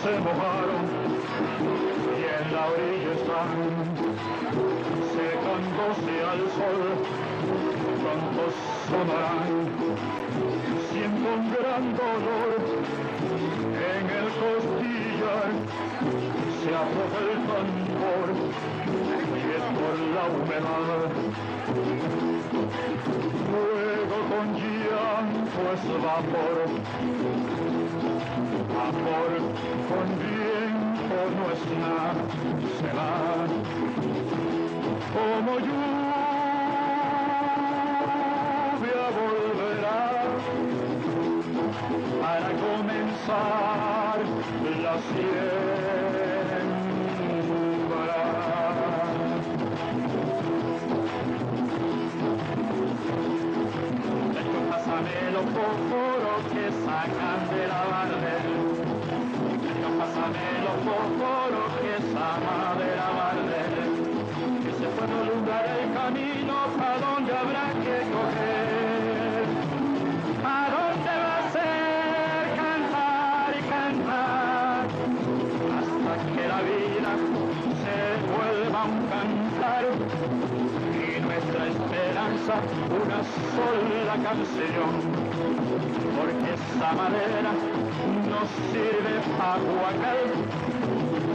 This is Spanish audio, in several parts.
se mojaron y en la orilla están, secándose al sol, pronto sonarán, siendo un gran dolor en el costillar, se afloja el tambor y es por la humedad. Luego con llanto es vapor, amor con viento no es nada, se va como lluvia volverá para comenzar la siembra. Pásame los fósforos que sacan de la bardel. Pásame los fósforos que sacan de la bardel. Que se puede alumbrar el camino a donde habrá que coger. A donde va a ser cantar y cantar. Hasta que la vida se vuelva un cantar. Y nuestra esperanza una sola canción, porque esa madera nos sirve para guacal,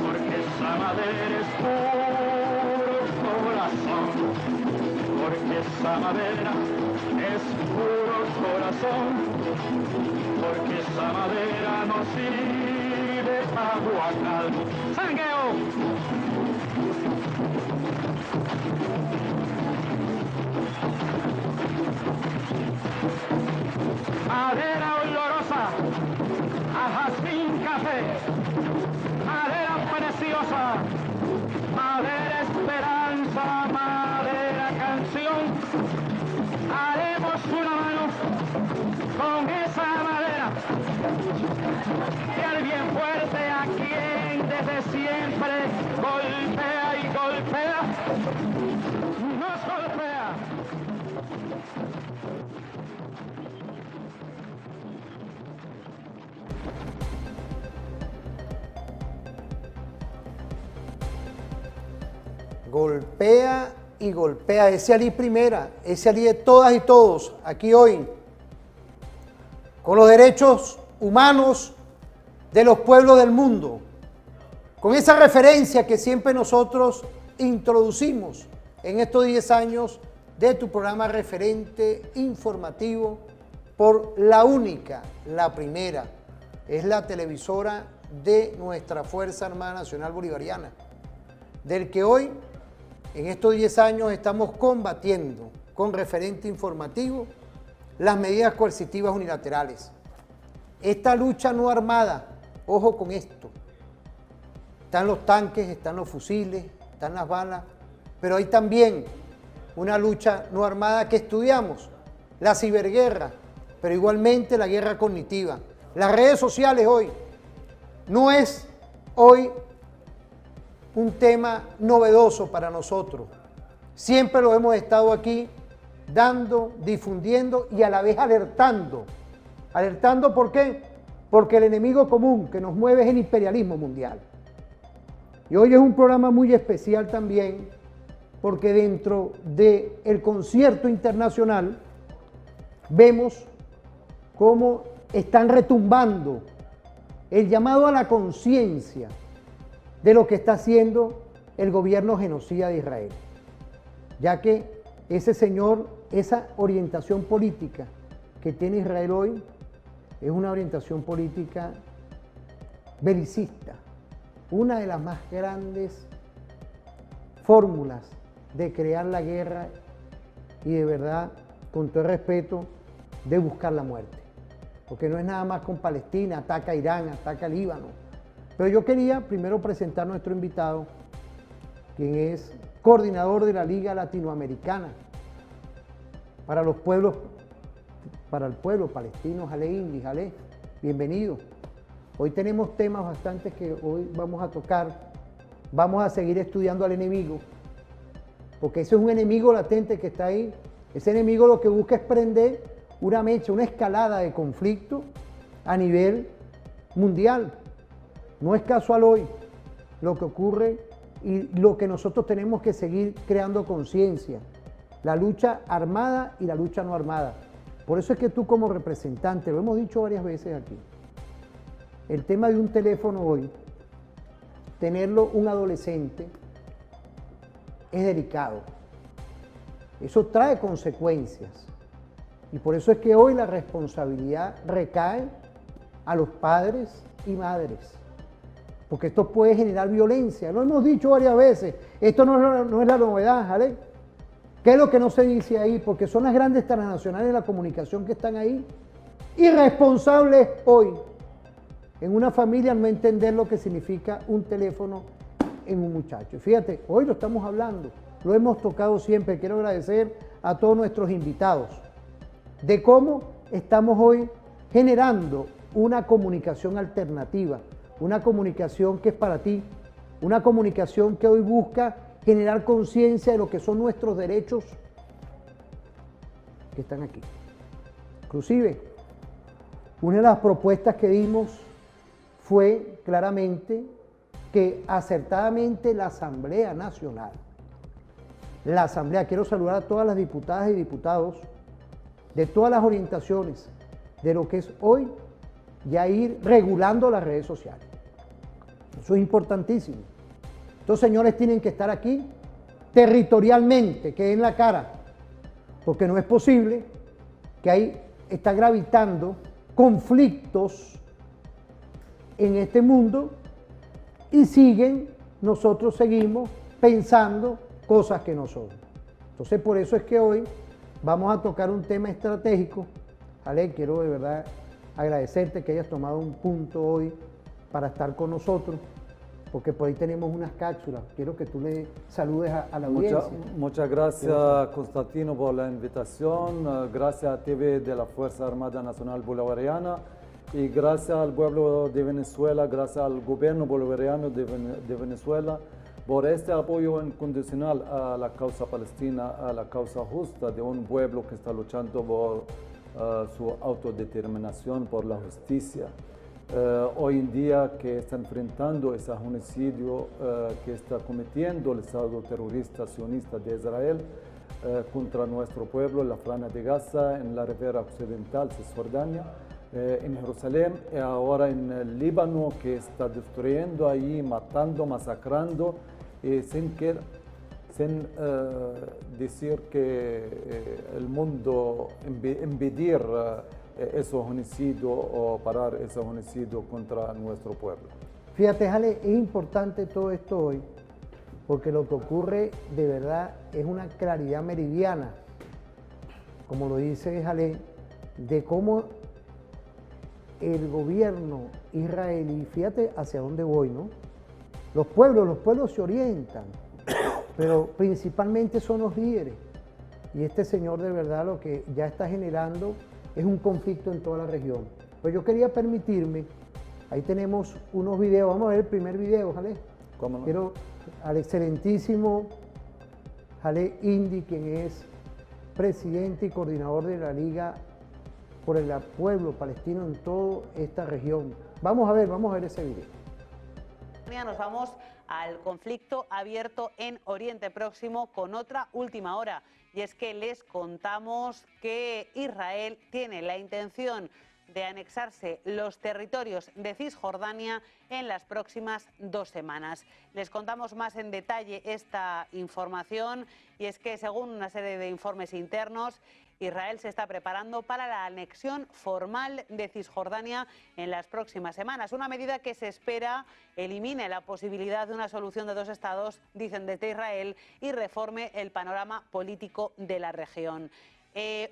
porque esa madera es puro corazón, porque esa madera es puro corazón, porque esa madera nos sirve para guacal. ¡Sangueo! Madera olorosa a jazmín café, madera preciosa, madera esperanza, madera canción. Haremos una mano con esa madera y al bien fuerte a quien desde siempre golpea y golpea, nos golpea. Golpea y golpea, ese Ali primera, ese Ali de todas y todos, aquí hoy, con los derechos humanos de los pueblos del mundo, con esa referencia que siempre nosotros introducimos en estos 10 años de tu programa referente informativo por la única, la primera, es la televisora de nuestra Fuerza Armada Nacional Bolivariana, del que hoy, en estos 10 años, estamos combatiendo con referente informativo las medidas coercitivas unilaterales. Esta lucha no armada, ojo con esto, están los tanques, están los fusiles, están las balas, pero hay también una lucha no armada que estudiamos, la ciberguerra, pero igualmente la guerra cognitiva. Las redes sociales hoy no es hoy un tema novedoso para nosotros. Siempre lo hemos estado aquí dando, difundiendo y a la vez alertando. ¿Alertando por qué? Porque el enemigo común que nos mueve es el imperialismo mundial. Y hoy es un programa muy especial también porque dentro del concierto internacional vemos cómo están retumbando el llamado a la conciencia de lo que está haciendo el gobierno genocida de Israel, ya que ese señor, esa orientación política que tiene Israel hoy es una orientación política belicista, una de las más grandes fórmulas de crear la guerra y de verdad, con todo el respeto, de buscar la muerte, porque no es nada más con Palestina, ataca a Irán, ataca a Líbano. Pero yo quería primero presentar a nuestro invitado, quien es coordinador de la Liga Latinoamericana para los pueblos, para el pueblo palestino, Jale Indi, Jale, bienvenido. Hoy tenemos temas bastantes que hoy vamos a tocar. Vamos a seguir estudiando al enemigo, porque ese es un enemigo latente que está ahí. Ese enemigo lo que busca es prender una mecha, una escalada de conflicto a nivel mundial. No es casual hoy lo que ocurre y lo que nosotros tenemos que seguir creando conciencia. La lucha armada y la lucha no armada. Por eso es que tú como representante, lo hemos dicho varias veces aquí, el tema de un teléfono hoy, tenerlo un adolescente es delicado. Eso trae consecuencias. Y por eso es que hoy la responsabilidad recae a los padres y madres. Porque esto puede generar violencia. Lo hemos dicho varias veces. Esto no es la novedad, ¿vale? ¿Qué es lo que no se dice ahí? Porque son las grandes transnacionales de la comunicación que están ahí. Irresponsables hoy en una familia no entender lo que significa un teléfono en un muchacho. Fíjate, hoy lo estamos hablando, lo hemos tocado siempre. Quiero agradecer a todos nuestros invitados de cómo estamos hoy generando una comunicación alternativa, una comunicación que es para ti, una comunicación que hoy busca generar conciencia de lo que son nuestros derechos que están aquí. Inclusive, una de las propuestas que dimos fue claramente que acertadamente la Asamblea Nacional, quiero saludar a todas las diputadas y diputados de todas las orientaciones de lo que es hoy ya ir regulando las redes sociales. Eso es importantísimo. Estos señores tienen que estar aquí territorialmente, que den la cara, porque no es posible que ahí está gravitando conflictos en este mundo y nosotros seguimos pensando cosas que no son. Entonces por eso es que hoy vamos a tocar un tema estratégico. Ale, quiero de verdad agradecerte que hayas tomado un punto hoy para estar con nosotros, porque por ahí tenemos unas cápsulas. Quiero que tú le saludes a la audiencia. Muchas gracias, Constantino, por la invitación. Gracias a TV de la Fuerza Armada Nacional Bolivariana y gracias al pueblo de Venezuela, gracias al gobierno bolivariano de Venezuela por este apoyo incondicional a la causa palestina, a la causa justa de un pueblo que está luchando por su autodeterminación, por la justicia. Hoy en día que está enfrentando ese genocidio que está cometiendo el Estado terrorista sionista de Israel contra nuestro pueblo, en la Franja de Gaza, en la ribera occidental, Cisjordania, en Jerusalén y ahora en el Líbano, que está destruyendo ahí, matando, masacrando, sin decir que el mundo impedir ese genocidio o parar ese genocidio contra nuestro pueblo. Fíjate, Jale, es importante todo esto hoy, porque lo que ocurre de verdad es una claridad meridiana, como lo dice Jale, de cómo el gobierno israelí, fíjate hacia dónde voy, ¿no? Los pueblos se orientan, pero principalmente son los líderes. Y este señor de verdad lo que ya está generando es un conflicto en toda la región. Pues yo quería permitirme, ahí tenemos unos videos, vamos a ver el primer video, Jale. ¿Cómo no? Quiero al excelentísimo Jale Indy, quien es presidente y coordinador de la Liga por el pueblo palestino en toda esta región. Vamos a ver ese video. Nos vamos al conflicto abierto en Oriente Próximo con otra última hora. Y es que les contamos que Israel tiene la intención de anexarse los territorios de Cisjordania en las próximas 2 semanas. Les contamos más en detalle esta información y es que según una serie de informes internos, Israel se está preparando para la anexión formal de Cisjordania en las próximas semanas. Una medida que se espera elimine la posibilidad de una solución de 2 estados, dicen desde Israel, y reforme el panorama político de la región.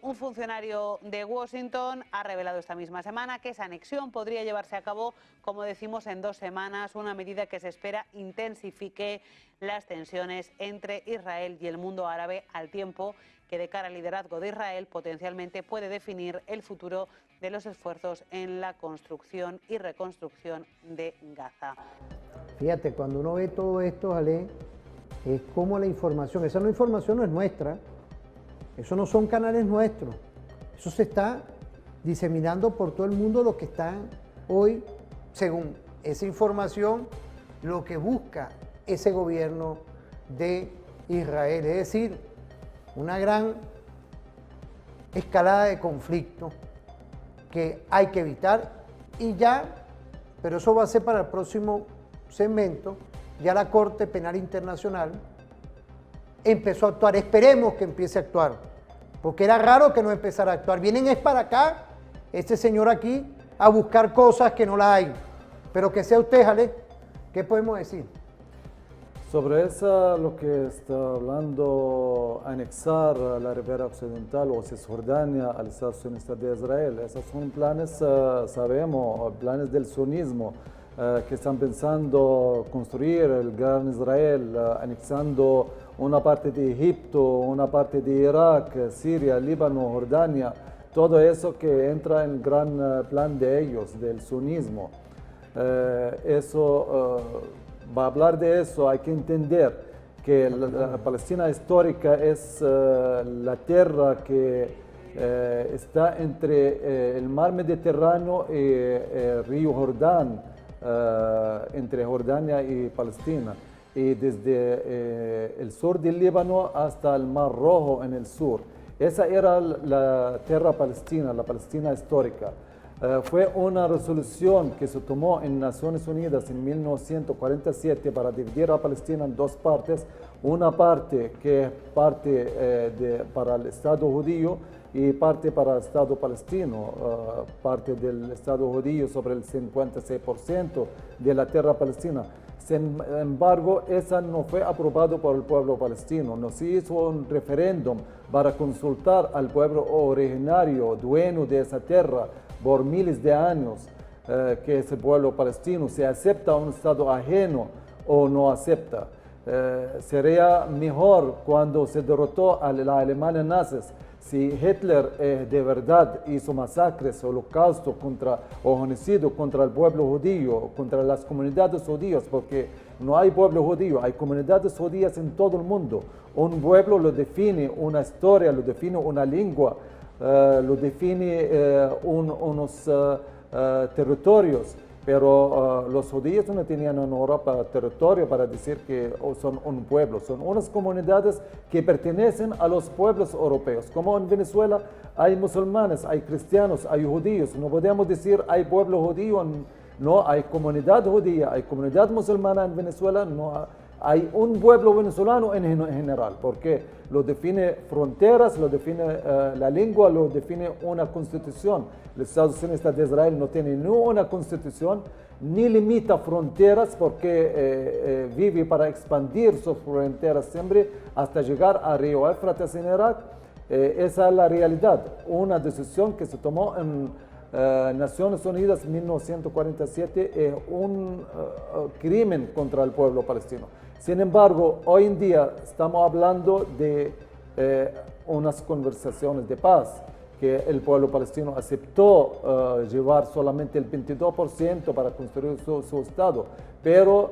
Un funcionario de Washington ha revelado esta misma semana que esa anexión podría llevarse a cabo, como decimos, en 2 semanas, una medida que se espera intensifique las tensiones entre Israel y el mundo árabe, al tiempo que de cara al liderazgo de Israel potencialmente puede definir el futuro de los esfuerzos en la construcción y reconstrucción de Gaza. Fíjate, cuando uno ve todo esto, Ale, es como la información, esa información no es nuestra, eso no son canales nuestros, eso se está diseminando por todo el mundo, lo que están hoy, según esa información lo que busca ese gobierno de Israel, es decir, una gran escalada de conflicto que hay que evitar y ya, pero eso va a ser para el próximo segmento, ya la Corte Penal Internacional empezó a actuar, esperemos que empiece a actuar, porque era raro que no empezara a actuar, vienen es para acá, este señor aquí, a buscar cosas que no las hay, pero que sea usted, Jale, ¿qué podemos decir? Sobre eso, lo que está hablando, anexar la ribera occidental o Cisjordania al Estado sionista de Israel, esos son planes, sabemos, planes del sionismo, que están pensando construir el gran Israel, anexando una parte de Egipto, una parte de Irak, Siria, Líbano, Jordania, todo eso que entra en el gran plan de ellos, del sionismo. Va a hablar de eso, hay que entender que la Palestina histórica es la tierra que está entre el mar Mediterráneo y el río Jordán, entre Jordania y Palestina, y desde el sur del Líbano hasta el Mar Rojo en el sur. Esa era la tierra palestina, la Palestina histórica. Fue una resolución que se tomó en Naciones Unidas en 1947 para dividir a Palestina en dos partes. Una parte que es parte para el Estado judío y parte para el Estado palestino. Parte del Estado judío sobre el 56% de la tierra palestina. Sin embargo, esa no fue aprobado por el pueblo palestino. No se hizo un referéndum para consultar al pueblo originario, dueño de esa tierra, por miles de años, que es el pueblo palestino, si acepta un Estado ajeno o no acepta. Sería mejor cuando se derrotó a la Alemania nazi, si Hitler de verdad hizo masacres, holocausto o genocidio contra el pueblo judío, contra las comunidades judías, porque no hay pueblo judío, hay comunidades judías en todo el mundo. Un pueblo lo define una historia, lo define una lengua, lo define unos territorios, pero los judíos no tenían en Europa territorio para decir que son un pueblo, son unas comunidades que pertenecen a los pueblos europeos. Como en Venezuela hay musulmanes, hay cristianos, hay judíos, no podemos decir hay pueblo judío, no, hay comunidad judía, hay comunidad musulmana en Venezuela, no hay un pueblo venezolano en general, porque lo define fronteras, lo define la lengua, lo define una constitución. El Estado sionista de Israel no tiene ni una constitución, ni limita fronteras, porque vive para expandir sus fronteras siempre hasta llegar a Río Éufrates en Irak. Esa es la realidad, una decisión que se tomó en Naciones Unidas en 1947, es un crimen contra el pueblo palestino. Sin embargo, hoy en día estamos hablando de unas conversaciones de paz, que el pueblo palestino aceptó llevar solamente el 22% para construir su Estado. Pero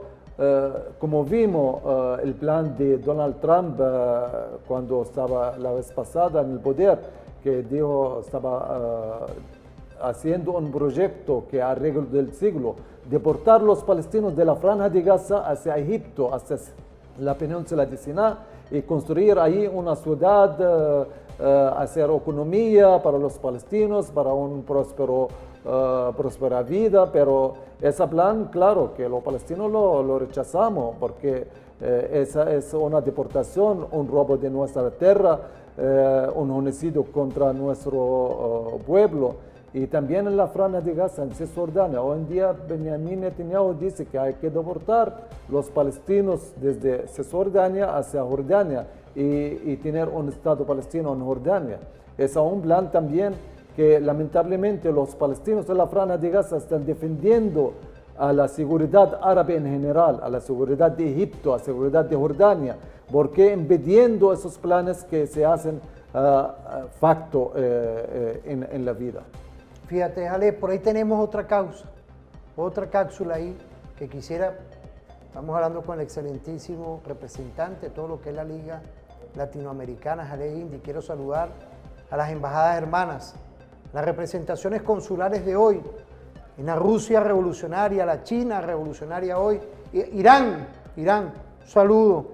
como vimos el plan de Donald Trump cuando estaba la vez pasada en el poder, que dijo estaba haciendo un proyecto que arreglo del siglo, deportar los palestinos de la Franja de Gaza hacia Egipto, hacia la península de Sinai, y construir ahí una ciudad, hacer economía para los palestinos, para un próspera vida, pero ese plan, claro, que los palestinos lo rechazamos, porque esa es una deportación, un robo de nuestra tierra, un genocidio contra nuestro pueblo. Y también en la Franja de Gaza, en Cisjordania, hoy en día Benjamin Netanyahu dice que hay que deportar los palestinos desde Cisjordania hacia Jordania y tener un Estado palestino en Jordania. Es un plan también que lamentablemente los palestinos de la Franja de Gaza están defendiendo a la seguridad árabe en general, a la seguridad de Egipto, a la seguridad de Jordania, porque impidiendo esos planes que se hacen facto en la vida. Fíjate, Ale, por ahí tenemos otra cápsula ahí que quisiera, estamos hablando con el excelentísimo representante de todo lo que es la Liga Latinoamericana, Jale Indy. Quiero saludar a las embajadas hermanas, las representaciones consulares de hoy, en la Rusia revolucionaria, la China revolucionaria hoy, Irán, un saludo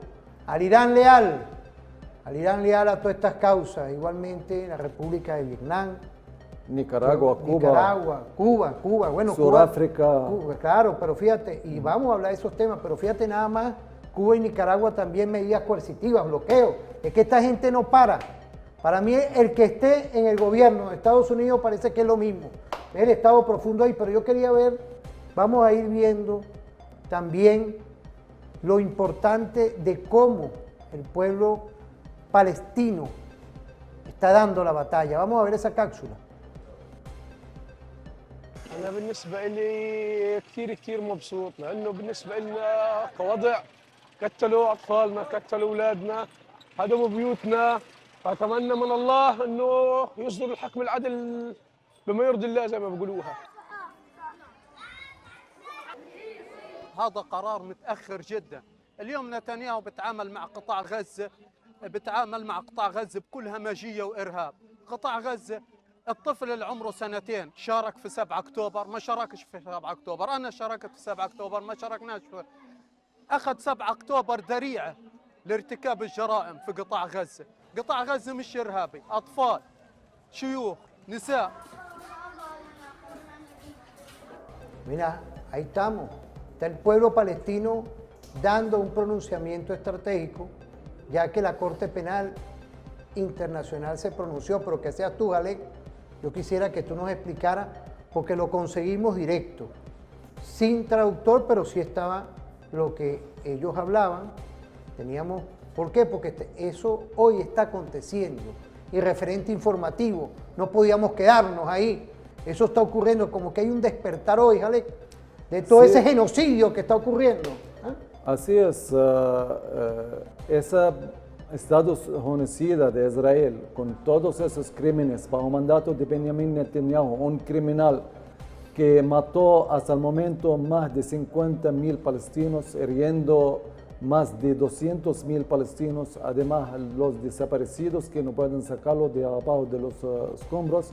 al Irán leal a todas estas causas, igualmente la República de Vietnam, Nicaragua, Cuba, bueno, Sudáfrica. Cuba, claro, pero fíjate, y vamos a hablar de esos temas, pero fíjate nada más, Cuba y Nicaragua también medidas coercitivas, bloqueo, es que esta gente no para. Para mí el que esté en el gobierno de Estados Unidos parece que es lo mismo, es el estado profundo ahí, pero yo quería ver, vamos a ir viendo también lo importante de cómo el pueblo palestino está dando la batalla. Vamos a ver esa cápsula. أنا بالنسبة لي كثير مبسوط لأنه بالنسبة لنا كوضع قتلوا أطفالنا قتلوا أولادنا هدموا بيوتنا فأتمنى من الله أنه يصدر الحكم العدل بما يرضي الله زي ما بيقولوها. هذا قرار متأخر جدا. اليوم نتنياهو بتعامل مع قطاع غزة بكل همجية وإرهاب. قطاع غزة الطفل اللي عمره 2 سنين شارك في 7 أكتوبر ما شاركش في 7 أكتوبر، أنا شاركت في 7 أكتوبر ما شاركناش أخذ 7 أكتوبر ذريعة لارتكاب الجرائم في قطاع غزة. قطاع غزة مش إرهابي، أطفال شيوخ نساء. Mira, ahí estamos. Está el pueblo palestino dando un pronunciamiento estratégico, ya que la Corte Penal Internacional se pronunció, pero que seas tú, Galek, yo quisiera que tú nos explicaras, porque lo conseguimos directo, sin traductor, pero sí estaba lo que ellos hablaban. Teníamos, ¿por qué? Porque eso hoy está aconteciendo, y referente informativo, no podíamos quedarnos ahí. Eso está ocurriendo, como que hay un despertar hoy, Galek, de todo ese genocidio que está ocurriendo. Así es, ese Estado genocida de Israel, con todos esos crímenes bajo mandato de Benjamin Netanyahu, un criminal que mató hasta el momento más de 50.000 palestinos, hiriendo más de 200.000 palestinos, además los desaparecidos que no pueden sacarlos de abajo de los escombros.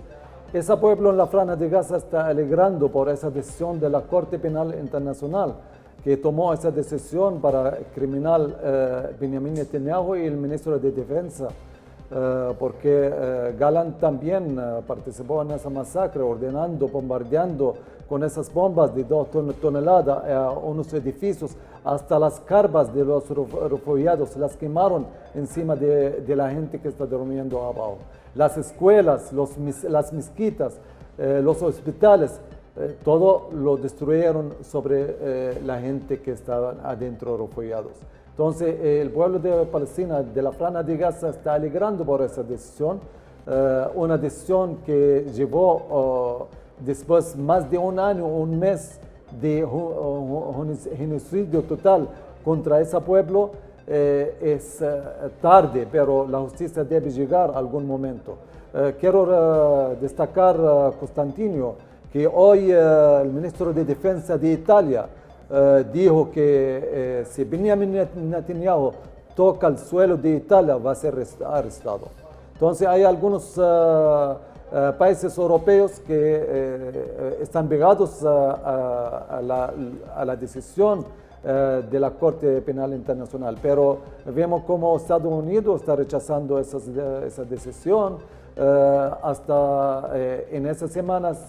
Ese pueblo en la Franja de Gaza está alegrando por esa decisión de la Corte Penal Internacional, que tomó esa decisión para el criminal Benjamin Netanyahu y el ministro de Defensa, porque Galán también participó en esa masacre, ordenando, bombardeando con esas bombas de 2 toneladas unos edificios, hasta las carpas de los refugiados las quemaron encima de la gente que está durmiendo abajo. Las escuelas, las mezquitas, los hospitales, todo lo destruyeron sobre la gente que estaba adentro refugiados. Entonces, el pueblo de Palestina, de la Franja de Gaza, está alegrando por esa decisión, una decisión que llevó después más de un año, un mes de genocidio total contra ese pueblo. Es tarde, pero la justicia debe llegar a algún momento. Quiero destacar, Constantino, que hoy el ministro de Defensa de Italia dijo que si Benjamin Netanyahu toca el suelo de Italia va a ser arrestado. Entonces hay algunos países europeos que están pegados a la decisión de la Corte Penal Internacional, pero vemos cómo Estados Unidos está rechazando esa decisión. Hasta en esas semanas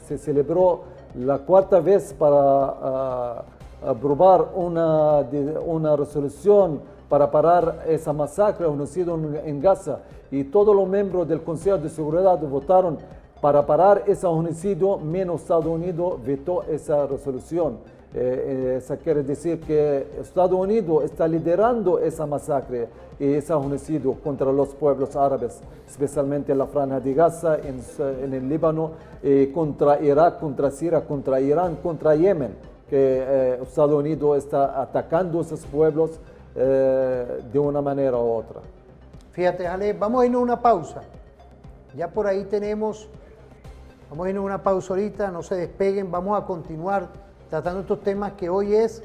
se celebró la 4ª vez para aprobar una resolución para parar esa masacre, genocidio en Gaza, y todos los miembros del Consejo de Seguridad votaron para parar ese genocidio, menos Estados Unidos vetó esa resolución. Eso quiere decir que Estados Unidos está liderando esa masacre y ese genocidio contra los pueblos árabes, especialmente en la Franja de Gaza, en el Líbano, contra Irak, contra Siria, contra Irán, contra Yemen, que Estados Unidos está atacando a esos pueblos de una manera u otra. Fíjate, Ale, vamos a irnos a una pausa. Ya por ahí tenemos, vamos a irnos a una pausa ahorita, no se despeguen, vamos a continuar tratando estos temas que hoy es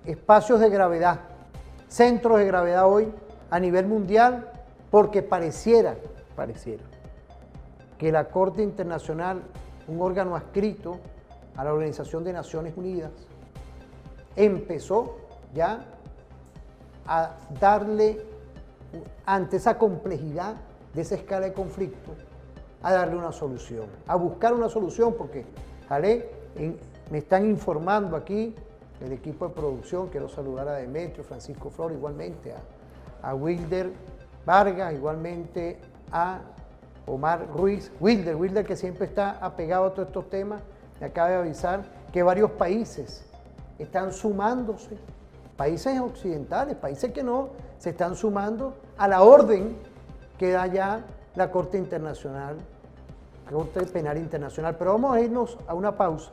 espacios de gravedad, centros de gravedad hoy a nivel mundial, porque pareciera que la Corte Internacional, un órgano adscrito a la Organización de Naciones Unidas, empezó ya a darle, ante esa complejidad de esa escala de conflicto, a darle una solución, a buscar una solución, porque, ¿vale? Me están informando aquí el equipo de producción, quiero saludar a Demetrio, Francisco Flor, igualmente a Wilder Vargas, igualmente a Omar Ruiz, Wilder que siempre está apegado a todos estos temas, me acaba de avisar que varios países están sumándose, países occidentales, países que no, se están sumando a la orden que da ya la Corte Internacional, Corte Penal Internacional. Pero vamos a irnos a una pausa.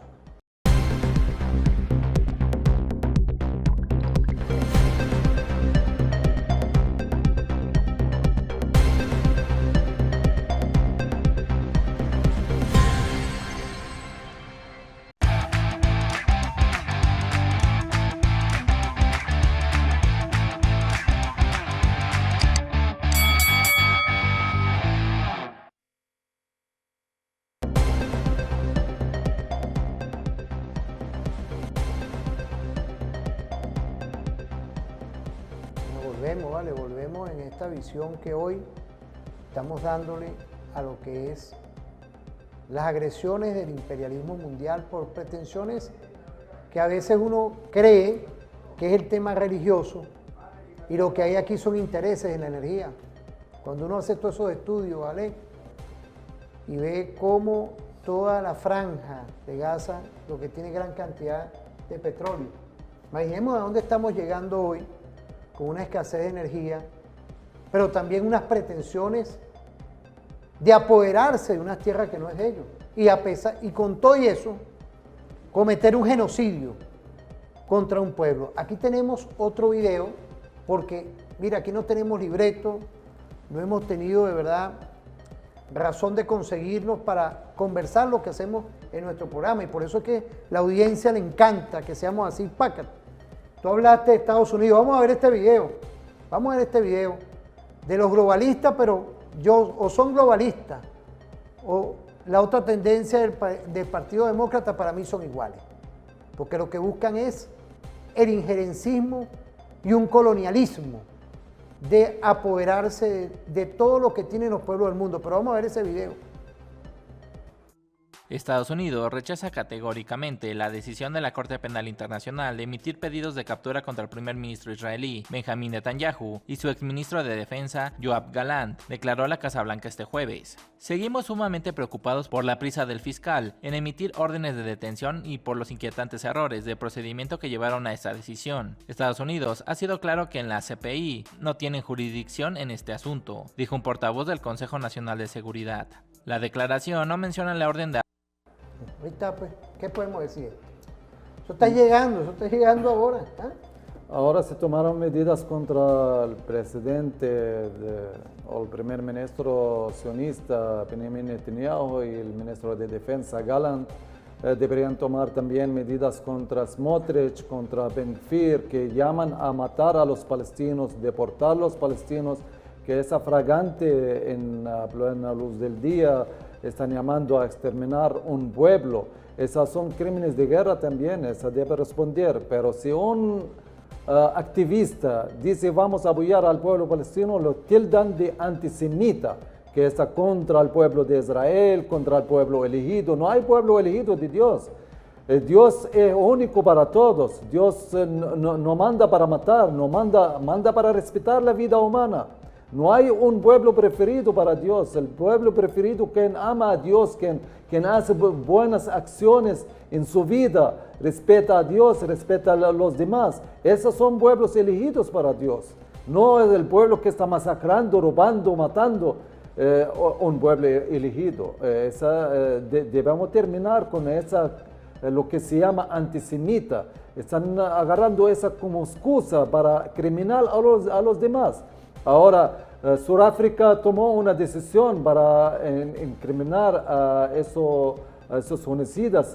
Volvemos en esta visión que hoy estamos dándole a lo que es las agresiones del imperialismo mundial por pretensiones que a veces uno cree que es el tema religioso y lo que hay aquí son intereses en la energía. Cuando uno hace todos esos estudios, ¿vale? Y ve cómo toda la franja de Gaza, lo que tiene gran cantidad de petróleo. Imaginemos a dónde estamos llegando hoy, con una escasez de energía, pero también unas pretensiones de apoderarse de unas tierras que no es de ellos. Y con todo eso, cometer un genocidio contra un pueblo. Aquí tenemos otro video, porque mira, aquí no tenemos libreto, no hemos tenido de verdad razón de conseguirnos para conversar lo que hacemos en nuestro programa, y por eso es que la audiencia le encanta que seamos así, pácate. Tú hablaste de Estados Unidos, vamos a ver este video de los globalistas, pero o son globalistas, o la otra tendencia del Partido Demócrata para mí son iguales, porque lo que buscan es el injerencismo y un colonialismo de apoderarse de todo lo que tienen los pueblos del mundo. Pero vamos a ver ese video. Estados Unidos rechaza categóricamente la decisión de la Corte Penal Internacional de emitir pedidos de captura contra el primer ministro israelí Benjamín Netanyahu y su exministro de Defensa Yoav Gallant, declaró la Casa Blanca este jueves. Seguimos sumamente preocupados por la prisa del fiscal en emitir órdenes de detención y por los inquietantes errores de procedimiento que llevaron a esta decisión. Estados Unidos ha sido claro que en la CPI no tienen jurisdicción en este asunto, dijo un portavoz del Consejo Nacional de Seguridad. La declaración no menciona la orden de Ahorita, pues, ¿qué podemos decir? Eso está llegando ahora. ¿Eh? Ahora se tomaron medidas contra el presidente o el primer ministro sionista Benjamin Netanyahu y el ministro de Defensa Gallant. Deberían tomar también medidas contra Smotrich, contra Ben Gvir, que llaman a matar a los palestinos, deportar a los palestinos, que es fragante en plena luz del día. Están llamando a exterminar un pueblo. Esas son crímenes de guerra también, esa debe responder. Pero si un activista dice vamos a apoyar al pueblo palestino, lo tildan de antisemita, que está contra el pueblo de Israel, contra el pueblo elegido. No hay pueblo elegido de Dios. Dios es único para todos. Dios no manda para matar, no manda para respetar la vida humana. No hay un pueblo preferido para Dios. El pueblo preferido quien ama a Dios, quien hace buenas acciones en su vida, respeta a Dios, respeta a los demás. Esos son pueblos elegidos para Dios. No es el pueblo que está masacrando, robando, matando, un pueblo elegido. Debemos terminar con lo que se llama antisemita. Están agarrando esa como excusa para criminal a los demás. Ahora, Sudáfrica tomó una decisión para incriminar a esos genocidas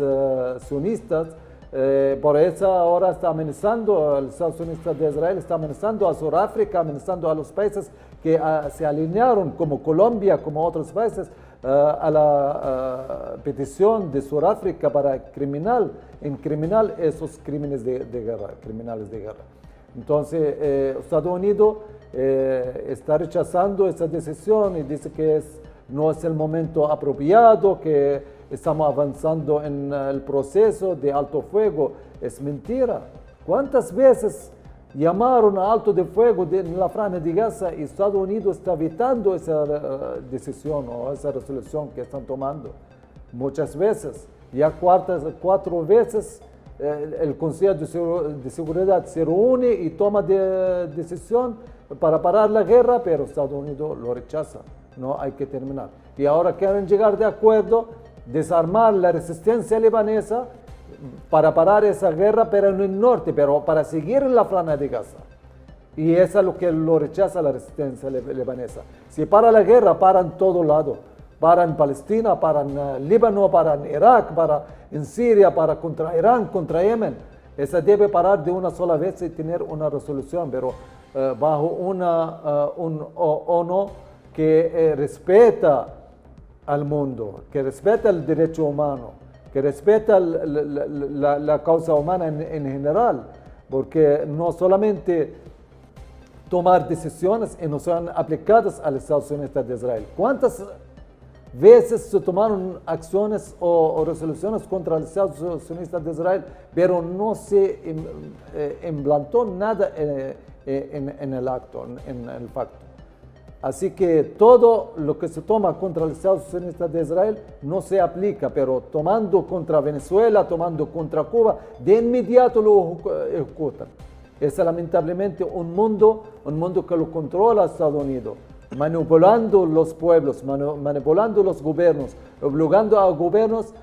sionistas. Por eso ahora está amenazando, el Estado sionista de Israel está amenazando a Sudáfrica, amenazando a los países que se alinearon, como Colombia, como otros países, a la petición de Sudáfrica para criminal esos crímenes de guerra, criminales de guerra. Entonces, Estados Unidos está rechazando esa decisión y dice que no es el momento apropiado, que estamos avanzando en el proceso de alto fuego. Es mentira. ¿Cuántas veces llamaron a alto de fuego en la franja de Gaza y Estados Unidos está vetando esa decisión o esa resolución que están tomando? Muchas veces. Ya cuatro veces el Consejo de Seguridad se reúne y toma decisión para parar la guerra, pero Estados Unidos lo rechaza. No hay que terminar. Y ahora quieren llegar de acuerdo, desarmar la resistencia libanesa para parar esa guerra, pero en el norte, pero para seguir en la franja de Gaza. Y eso es lo que lo rechaza la resistencia libanesa. Si para la guerra, para en todo lado. Para en Palestina, para en Líbano, para en Irak, para en Siria, para contra Irán, contra Yemen. Esa debe parar de una sola vez y tener una resolución, pero bajo un ONU que respeta al mundo, que respeta el derecho humano, que respeta la causa humana en general, porque no solamente tomar decisiones y no son aplicadas al Estado sionista de Israel. ¿Cuántas veces se tomaron acciones o resoluciones contra el Estado sionista de Israel, pero no se implantó nada en el acto, en el facto? Así que todo lo que se toma contra el Estado sionista de Israel no se aplica, pero tomando contra Venezuela, tomando contra Cuba, de inmediato lo ejecutan. Es lamentablemente un mundo que lo controla Estados Unidos, manipulando los pueblos, manipulando los gobiernos, obligando a gobiernos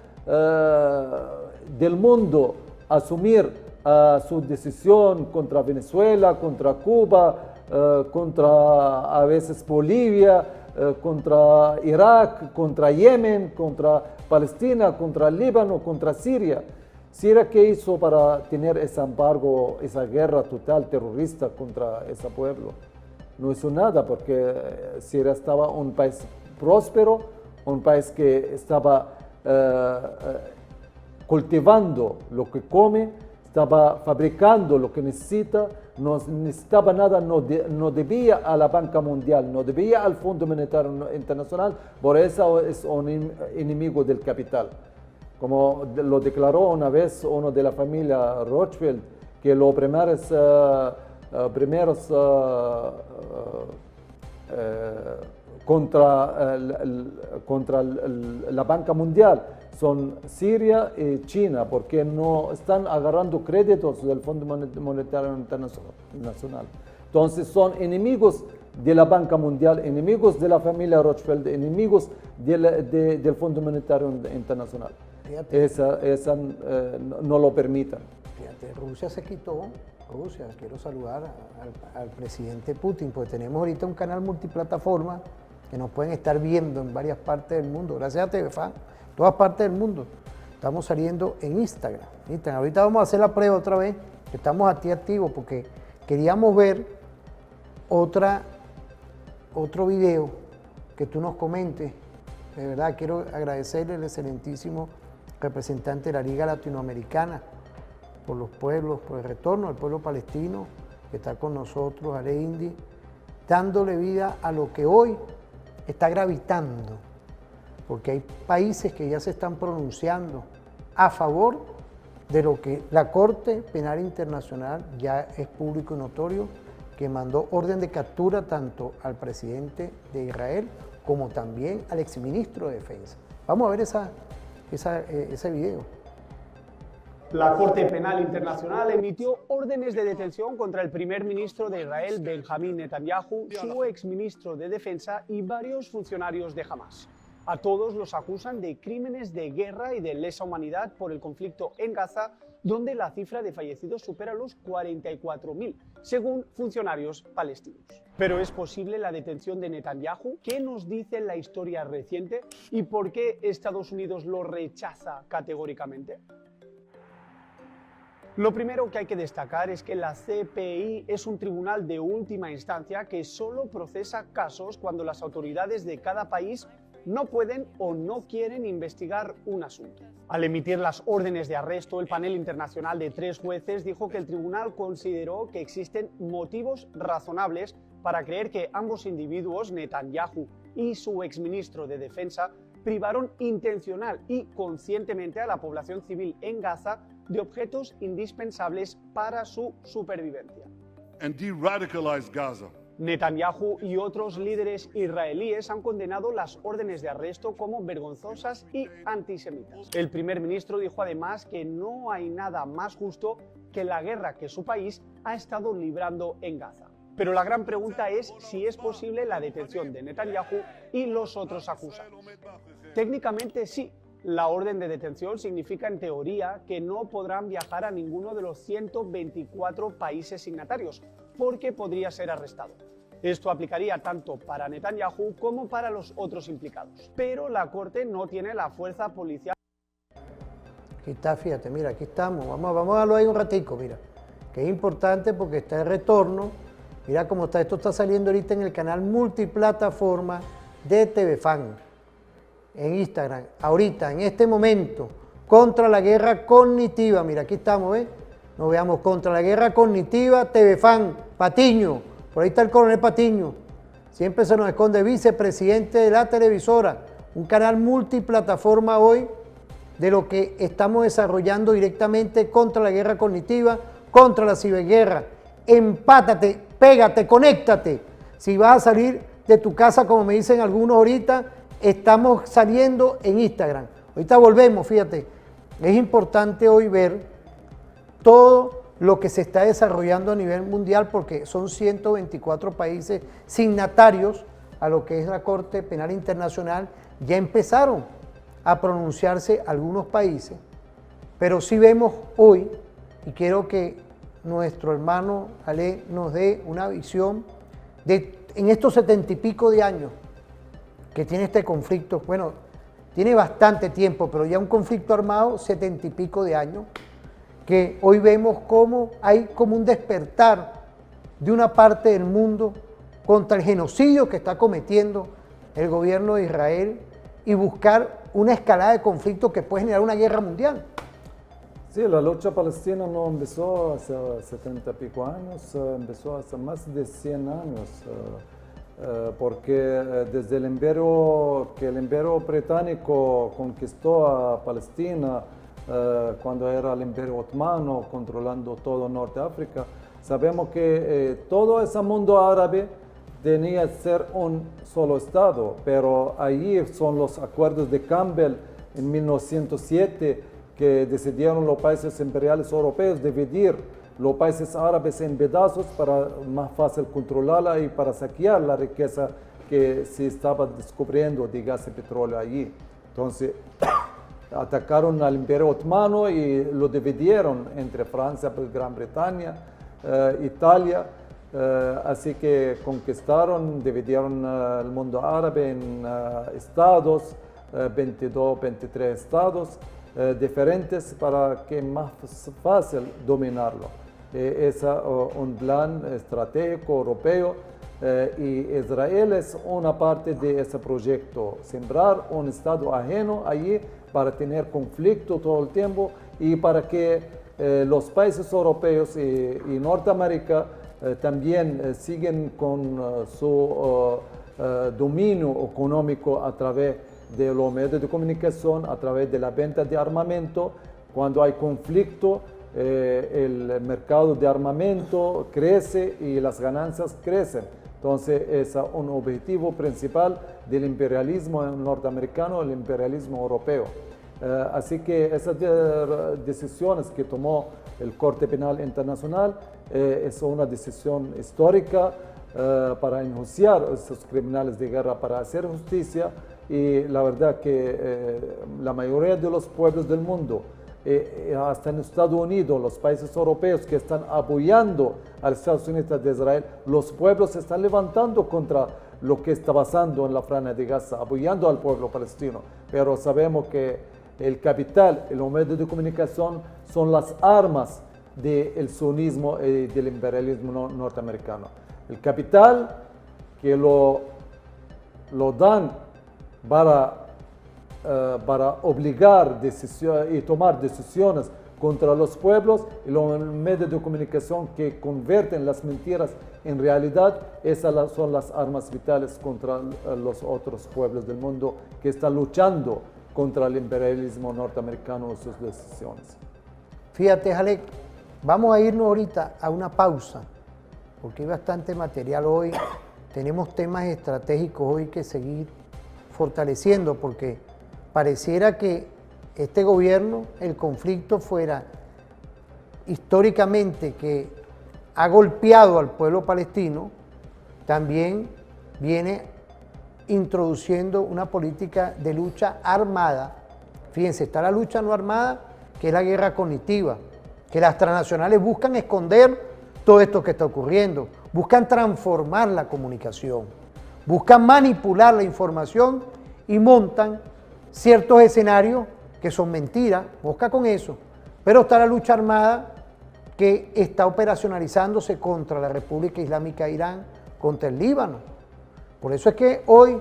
del mundo a asumir su decisión contra Venezuela, contra Cuba, contra a veces Bolivia, contra Irak, contra Yemen, contra Palestina, contra Líbano, contra Siria. Siria, ¿qué hizo para tener ese embargo, esa guerra total terrorista contra ese pueblo? No hizo nada porque Siria estaba un país próspero, un país que estaba cultivando lo que come, estaba fabricando lo que necesita, no necesitaba nada, no debía a la Banca Mundial, no debía al Fondo Monetario Internacional, por eso es un enemigo del capital. Como lo declaró una vez uno de la familia Rothschild, que los primeros contra la Banca Mundial son Siria y China, porque no están agarrando créditos del Fondo Monetario Internacional. Entonces son enemigos de la Banca Mundial, enemigos de la familia Rothschild, enemigos del Fondo Monetario Internacional. Esa no lo permitan. Fíjate, Rusia se quitó. Rusia, quiero saludar al presidente Putin, porque tenemos ahorita un canal multiplataforma que nos pueden estar viendo en varias partes del mundo, gracias a TVFA, todas partes del mundo. Estamos saliendo en Instagram. Ahorita vamos a hacer la prueba otra vez, que estamos activos, porque queríamos ver otro video que tú nos comentes. De verdad, quiero agradecerle al excelentísimo representante de la Liga Latinoamericana por los pueblos, por el retorno del pueblo palestino que está con nosotros, Ale Indy, dándole vida a lo que hoy está gravitando, porque hay países que ya se están pronunciando a favor de lo que la Corte Penal Internacional ya es público y notorio, que mandó orden de captura tanto al presidente de Israel como también al exministro de Defensa. Vamos a ver ese video. La Corte Penal Internacional emitió órdenes de detención contra el primer ministro de Israel, Benjamín Netanyahu, su exministro de Defensa y varios funcionarios de Hamas. A todos los acusan de crímenes de guerra y de lesa humanidad por el conflicto en Gaza, donde la cifra de fallecidos supera los 44.000, según funcionarios palestinos. ¿Pero es posible la detención de Netanyahu? ¿Qué nos dice la historia reciente? ¿Y por qué Estados Unidos lo rechaza categóricamente? Lo primero que hay que destacar es que la CPI es un tribunal de última instancia que solo procesa casos cuando las autoridades de cada país no pueden o no quieren investigar un asunto. Al emitir las órdenes de arresto, el panel internacional de 3 jueces dijo que el tribunal consideró que existen motivos razonables para creer que ambos individuos, Netanyahu y su exministro de Defensa, privaron intencional y conscientemente a la población civil en Gaza de objetos indispensables para su supervivencia. And de-radicalize Gaza. Netanyahu y otros líderes israelíes han condenado las órdenes de arresto como vergonzosas y antisemitas. El primer ministro dijo además que no hay nada más justo que la guerra que su país ha estado librando en Gaza. Pero la gran pregunta es si es posible la detención de Netanyahu y los otros acusados. Técnicamente sí. La orden de detención significa en teoría que no podrán viajar a ninguno de los 124 países signatarios, porque podría ser arrestado. Esto aplicaría tanto para Netanyahu como para los otros implicados. Pero la Corte no tiene la fuerza policial. Aquí está, fíjate, mira, aquí estamos. Vamos a verlo ahí un ratico, mira. Que es importante porque está de retorno. Mira cómo está, esto está saliendo ahorita en el canal multiplataforma de TVFan. En Instagram, ahorita, en este momento, contra la guerra cognitiva. Mira, aquí estamos, ¿ves? Nos veamos contra la guerra cognitiva, TVFan, Patiño. Por ahí está el coronel Patiño. Siempre se nos esconde, vicepresidente de la televisora. Un canal multiplataforma hoy de lo que estamos desarrollando directamente contra la guerra cognitiva, contra la ciberguerra. Empátate, pégate, conéctate. Si vas a salir de tu casa, como me dicen algunos ahorita, estamos saliendo en Instagram. Ahorita volvemos, fíjate. Es importante hoy ver todo lo que se está desarrollando a nivel mundial porque son 124 países signatarios a lo que es la Corte Penal Internacional. Ya empezaron a pronunciarse algunos países, pero sí vemos hoy, y quiero que nuestro hermano Ale nos dé una visión de en estos 70 y pico de años que tiene este conflicto, bueno, tiene bastante tiempo, pero ya un conflicto armado, 70 y pico de años, que hoy vemos cómo hay como un despertar de una parte del mundo contra el genocidio que está cometiendo el gobierno de Israel y buscar una escalada de conflicto que puede generar una guerra mundial. Sí, la lucha palestina no empezó hace 70 y pico años, empezó hace más de 100 años. Porque desde el imperio británico conquistó a Palestina, cuando era el imperio otomano controlando todo Norte África, sabemos que todo ese mundo árabe tenía que ser un solo estado, pero allí son los acuerdos de Campbell en 1907 que decidieron los países imperiales europeos dividir los países árabes en pedazos para más fácil controlarla y para saquear la riqueza que se estaba descubriendo de gas y petróleo allí. Entonces, atacaron al Imperio Otomano y lo dividieron entre Francia, Gran Bretaña, Italia. Así que conquistaron, dividieron el mundo árabe en estados, 22, 23 estados diferentes para que más fácil dominarlo. Es un plan estratégico europeo y Israel es una parte de ese proyecto, sembrar un estado ajeno allí para tener conflicto todo el tiempo y para que los países europeos y Norteamérica también siguen con su dominio económico a través de los medios de comunicación, a través de la venta de armamento. Cuando hay conflicto, el mercado de armamento crece y las ganancias crecen. Entonces, es un objetivo principal del imperialismo norteamericano, el imperialismo europeo. Así que esas decisiones que tomó el Corte Penal Internacional es una decisión histórica para enjuiciar a esos criminales de guerra, para hacer justicia. Y la verdad que la mayoría de los pueblos del mundo, hasta en Estados Unidos, los países europeos que están apoyando a los Estados Unidos de Israel, los pueblos se están levantando contra lo que está pasando en la Franja de Gaza, apoyando al pueblo palestino. Pero sabemos que el capital y los medios de comunicación son las armas del sionismo y del imperialismo norteamericano. El capital que lo dan para obligar y tomar decisiones contra los pueblos, y los medios de comunicación que convierten las mentiras en realidad, esas son las armas vitales contra los otros pueblos del mundo que están luchando contra el imperialismo norteamericano y sus decisiones. Fíjate, Jalek, vamos a irnos ahorita a una pausa, porque hay bastante material hoy, tenemos temas estratégicos hoy que seguir fortaleciendo, porque pareciera que este gobierno, el conflicto fuera históricamente que ha golpeado al pueblo palestino, también viene introduciendo una política de lucha armada. Fíjense, está la lucha no armada, que es la guerra cognitiva, que las transnacionales buscan esconder todo esto que está ocurriendo, buscan transformar la comunicación, buscan manipular la información y montan ciertos escenarios que son mentiras, busca con eso. Pero está la lucha armada que está operacionalizándose contra la República Islámica de Irán, contra el Líbano. Por eso es que hoy,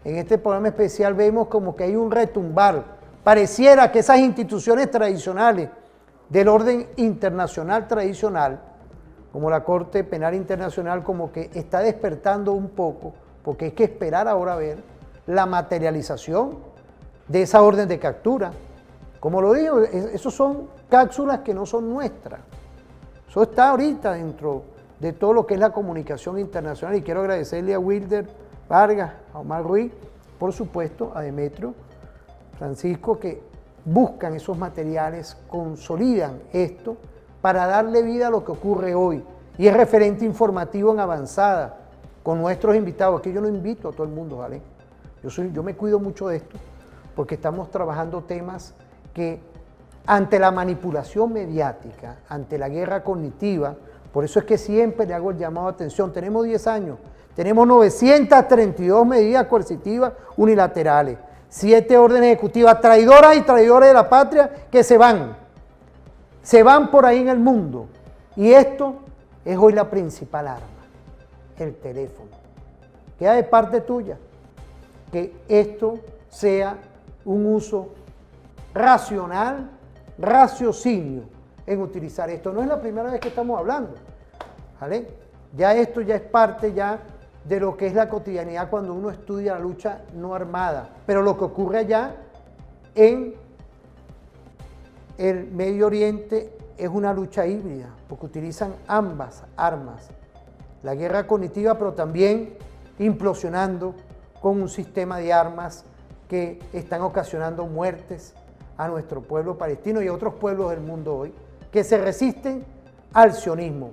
en este programa especial, vemos como que hay un retumbar. Pareciera que esas instituciones tradicionales del orden internacional tradicional, como la Corte Penal Internacional, como que está despertando un poco, porque hay que esperar ahora a ver la materialización de esa orden de captura. Como lo digo, esos son cápsulas que no son nuestras. Eso está ahorita dentro de todo lo que es la comunicación internacional, y quiero agradecerle a Wilder Vargas, a Omar Ruiz, por supuesto, a Demetrio, Francisco, que buscan esos materiales, consolidan esto para darle vida a lo que ocurre hoy. Y es referente informativo en avanzada con nuestros invitados. Aquí yo no invito a todo el mundo, ¿vale? Yo me cuido mucho de esto porque estamos trabajando temas que ante la manipulación mediática, ante la guerra cognitiva, por eso es que siempre le hago el llamado de atención. Tenemos 10 años, tenemos 932 medidas coercitivas unilaterales, 7 órdenes ejecutivas traidoras y traidores de la patria que se van por ahí en el mundo. Y esto es hoy la principal arma, el teléfono. Queda de parte tuya que esto sea un uso racional, raciocinio en utilizar esto. No es la primera vez que estamos hablando, ¿vale? Ya esto ya es parte ya de lo que es la cotidianidad cuando uno estudia la lucha no armada. Pero lo que ocurre allá en el Medio Oriente es una lucha híbrida, porque utilizan ambas armas. La guerra cognitiva, pero también implosionando con un sistema de armas que están ocasionando muertes a nuestro pueblo palestino y a otros pueblos del mundo hoy, que se resisten al sionismo.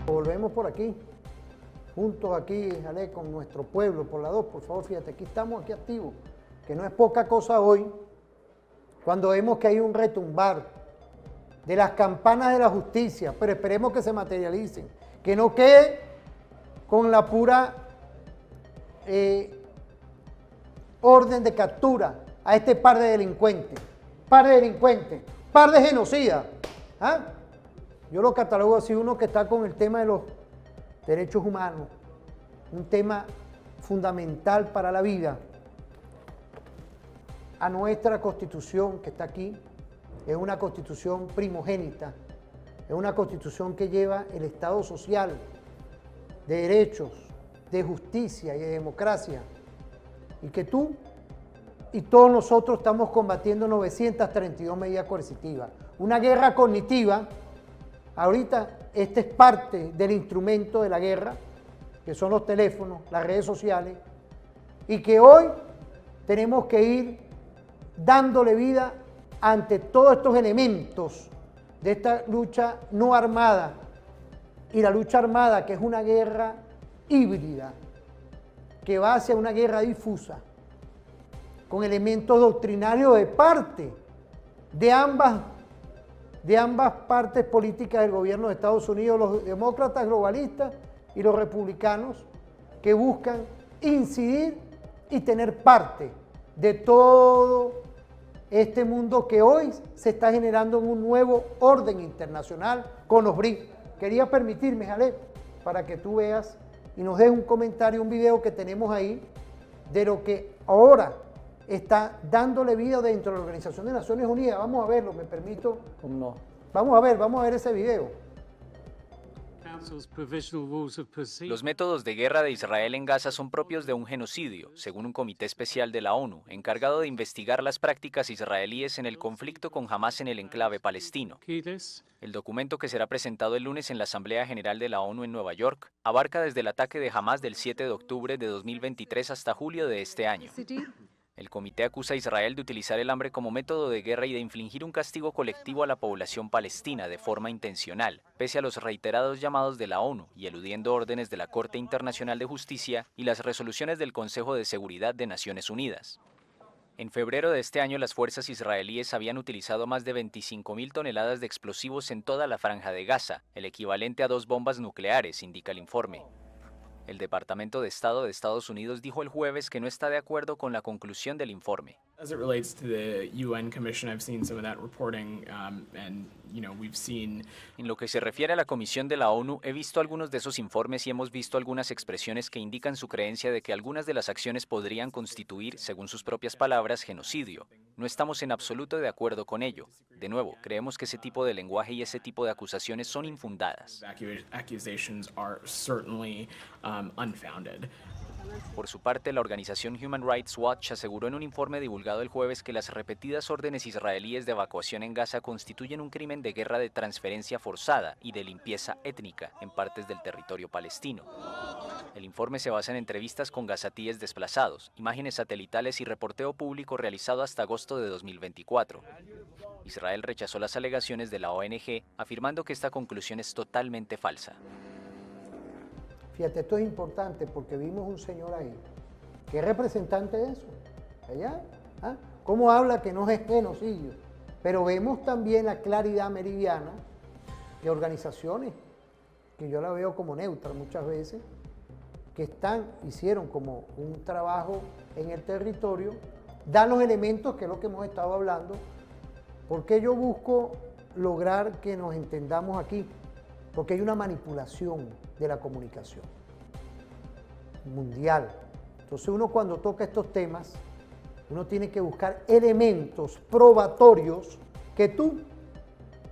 Volvemos por aquí, juntos aquí, Ale, con nuestro pueblo, por la 2, por favor, fíjate, aquí estamos, aquí activos, que no es poca cosa hoy, cuando vemos que hay un retumbar de las campanas de la justicia, pero esperemos que se materialicen, que no quede con la pura orden de captura a este par de delincuentes, par de genocidas, ¿ah? Yo lo catalogo así, uno que está con el tema de los derechos humanos, un tema fundamental para la vida. A nuestra Constitución que está aquí, es una Constitución primogénita, es una Constitución que lleva el Estado social, de derechos, de justicia y de democracia, y que tú y todos nosotros estamos combatiendo 932 medidas coercitivas. Una guerra cognitiva. Ahorita este es parte del instrumento de la guerra, que son los teléfonos, las redes sociales, y que hoy tenemos que ir dándole vida ante todos estos elementos de esta lucha no armada, y la lucha armada, que es una guerra híbrida, que va hacia una guerra difusa, con elementos doctrinarios de parte de ambas partes políticas del gobierno de Estados Unidos, los demócratas globalistas y los republicanos, que buscan incidir y tener parte de todo este mundo que hoy se está generando en un nuevo orden internacional con los BRICS. Quería permitirme, Jalé, para que tú veas y nos des un comentario, un video que tenemos ahí, de lo que ahora está dándole vida dentro de la Organización de Naciones Unidas. Vamos a verlo, me permito. ¿Cómo no? Vamos a ver ese video. Los métodos de guerra de Israel en Gaza son propios de un genocidio, según un comité especial de la ONU, encargado de investigar las prácticas israelíes en el conflicto con Hamás en el enclave palestino. El documento, que será presentado el lunes en la Asamblea General de la ONU en Nueva York, abarca desde el ataque de Hamás del 7 de octubre de 2023 hasta julio de este año. El comité acusa a Israel de utilizar el hambre como método de guerra y de infligir un castigo colectivo a la población palestina de forma intencional, pese a los reiterados llamados de la ONU y eludiendo órdenes de la Corte Internacional de Justicia y las resoluciones del Consejo de Seguridad de Naciones Unidas. En febrero de este año, las fuerzas israelíes habían utilizado más de 25.000 toneladas de explosivos en toda la franja de Gaza, el equivalente a 2 bombas nucleares, indica el informe. El Departamento de Estado de Estados Unidos dijo el jueves que no está de acuerdo con la conclusión del informe. As it relates to the UN Commission, I've seen some of that reporting, and we've seen. En lo que se refiere a la Comisión de la ONU, he visto algunos de esos informes y hemos visto algunas expresiones que indican su creencia de que algunas de las acciones podrían constituir, según sus propias palabras, genocidio. No estamos en absoluto de acuerdo con ello. De nuevo, creemos que ese tipo de lenguaje y ese tipo de acusaciones son infundadas. Accusations are certainly unfounded. Por su parte, la organización Human Rights Watch aseguró en un informe divulgado el jueves que las repetidas órdenes israelíes de evacuación en Gaza constituyen un crimen de guerra de transferencia forzada y de limpieza étnica en partes del territorio palestino. El informe se basa en entrevistas con gazatíes desplazados, imágenes satelitales y reporteo público realizado hasta agosto de 2024. Israel rechazó las alegaciones de la ONG, afirmando que esta conclusión es totalmente falsa. Fíjate, esto es importante porque vimos un señor ahí que es representante de eso, allá, cómo habla que no es genocidio, pero vemos también la claridad meridiana de organizaciones, que yo la veo como neutra muchas veces, que hicieron como un trabajo en el territorio, dan los elementos, que es lo que hemos estado hablando, porque yo busco lograr que nos entendamos aquí, porque hay una manipulación de la comunicación mundial. Entonces uno, cuando toca estos temas, uno tiene que buscar elementos probatorios que tú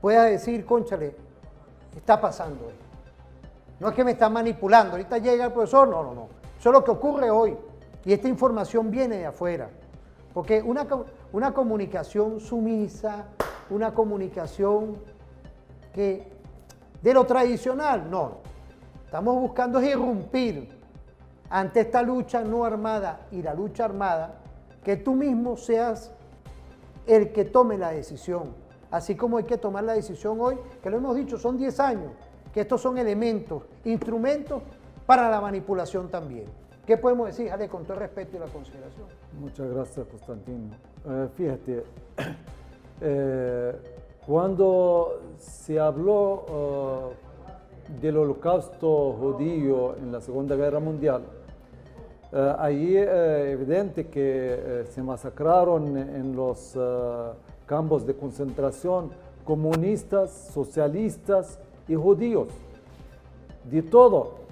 puedas decir, cónchale, está pasando esto. No es que me está manipulando, ahorita llega el profesor, no. Eso es lo que ocurre hoy. Y esta información viene de afuera. Porque una comunicación sumisa, una comunicación que de lo tradicional, no. Estamos buscando irrumpir ante esta lucha no armada y la lucha armada, que tú mismo seas el que tome la decisión. Así como hay que tomar la decisión hoy, que lo hemos dicho, son 10 años, que estos son elementos, instrumentos para la manipulación también. ¿Qué podemos decir, Jale, con todo el respeto y la consideración? Muchas gracias, Constantino. Fíjate, cuando se habló del holocausto judío en la Segunda Guerra Mundial, ahí evidente que se masacraron en los campos de concentración comunistas, socialistas y judíos, de todo.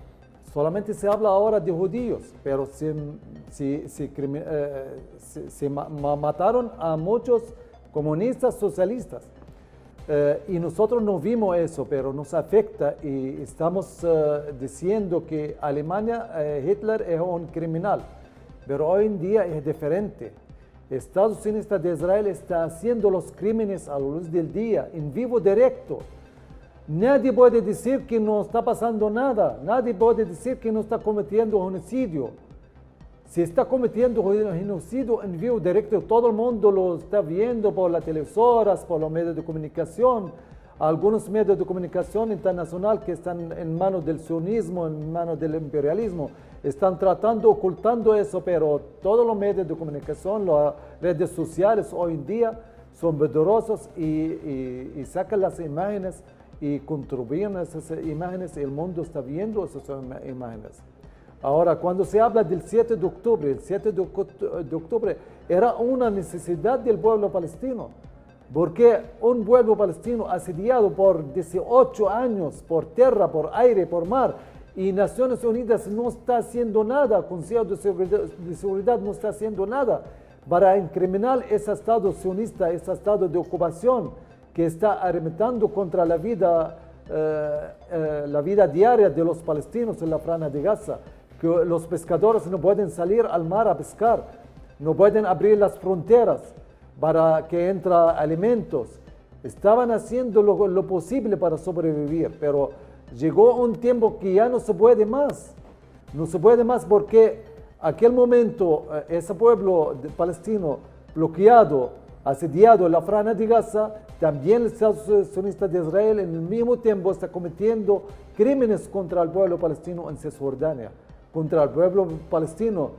Solamente se habla ahora de judíos, pero se mataron a muchos comunistas, socialistas. Y nosotros no vimos eso, pero nos afecta y estamos diciendo que Alemania, Hitler es un criminal, pero hoy en día es diferente. Estados Unidos de Israel está haciendo los crímenes a la luz del día, en vivo directo. Nadie puede decir que no está pasando nada, nadie puede decir que no está cometiendo genocidio. Si está cometiendo genocidio en vivo directo, todo el mundo lo está viendo por las televisoras, por los medios de comunicación. algunos medios de comunicación internacional que están en manos del sionismo, en manos del imperialismo, están tratando, ocultando eso, pero todos los medios de comunicación, las redes sociales hoy en día son poderosos y sacan las imágenes y contribuyen a esas imágenes y el mundo está viendo esas imágenes. Ahora, cuando se habla del 7 de octubre, el 7 de octubre era una necesidad del pueblo palestino, porque un pueblo palestino asediado por 18 años, por tierra, por aire, por mar, y Naciones Unidas no está haciendo nada, Consejo de Seguridad no está haciendo nada para incriminar ese Estado sionista, ese Estado de ocupación que está arremetando contra la vida diaria de los palestinos en la Franja de Gaza, que los pescadores no pueden salir al mar a pescar, no pueden abrir las fronteras para que entren alimentos. Estaban haciendo lo posible para sobrevivir, pero llegó un tiempo que ya no se puede más. No se puede más porque aquel momento ese pueblo palestino bloqueado, asediado en la Franja de Gaza, también el Estado sionista de Israel en el mismo tiempo está cometiendo crímenes contra el pueblo palestino en Cisjordania, contra el pueblo palestino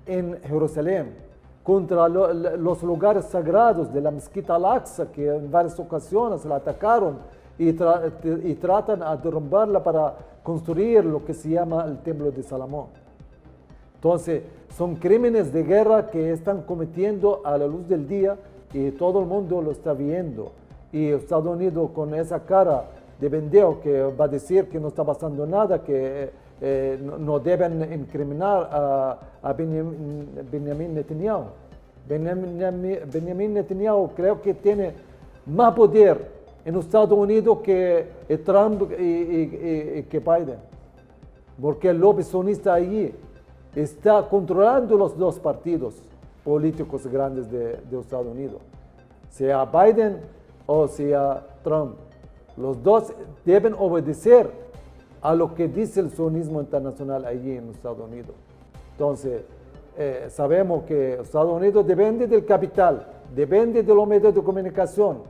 en Jerusalén, contra los lugares sagrados de la mezquita Al-Aqsa, que en varias ocasiones la atacaron y tratan de derrumbarla para construir lo que se llama el Templo de Salomón. Entonces, son crímenes de guerra que están cometiendo a la luz del día y todo el mundo lo está viendo. Y Estados Unidos con esa cara de pendejo que va a decir que no está pasando nada, que no deben incriminar a Benjamin Netanyahu. Benjamin Netanyahu creo que tiene más poder en Estados Unidos que Trump y que Biden, porque el lobby sionista allí está controlando los dos partidos políticos grandes de Estados Unidos, sea Biden o sea Trump. Los dos deben obedecer a lo que dice el sionismo internacional allí en Estados Unidos. Entonces, sabemos que Estados Unidos depende del capital, depende de los medios de comunicación,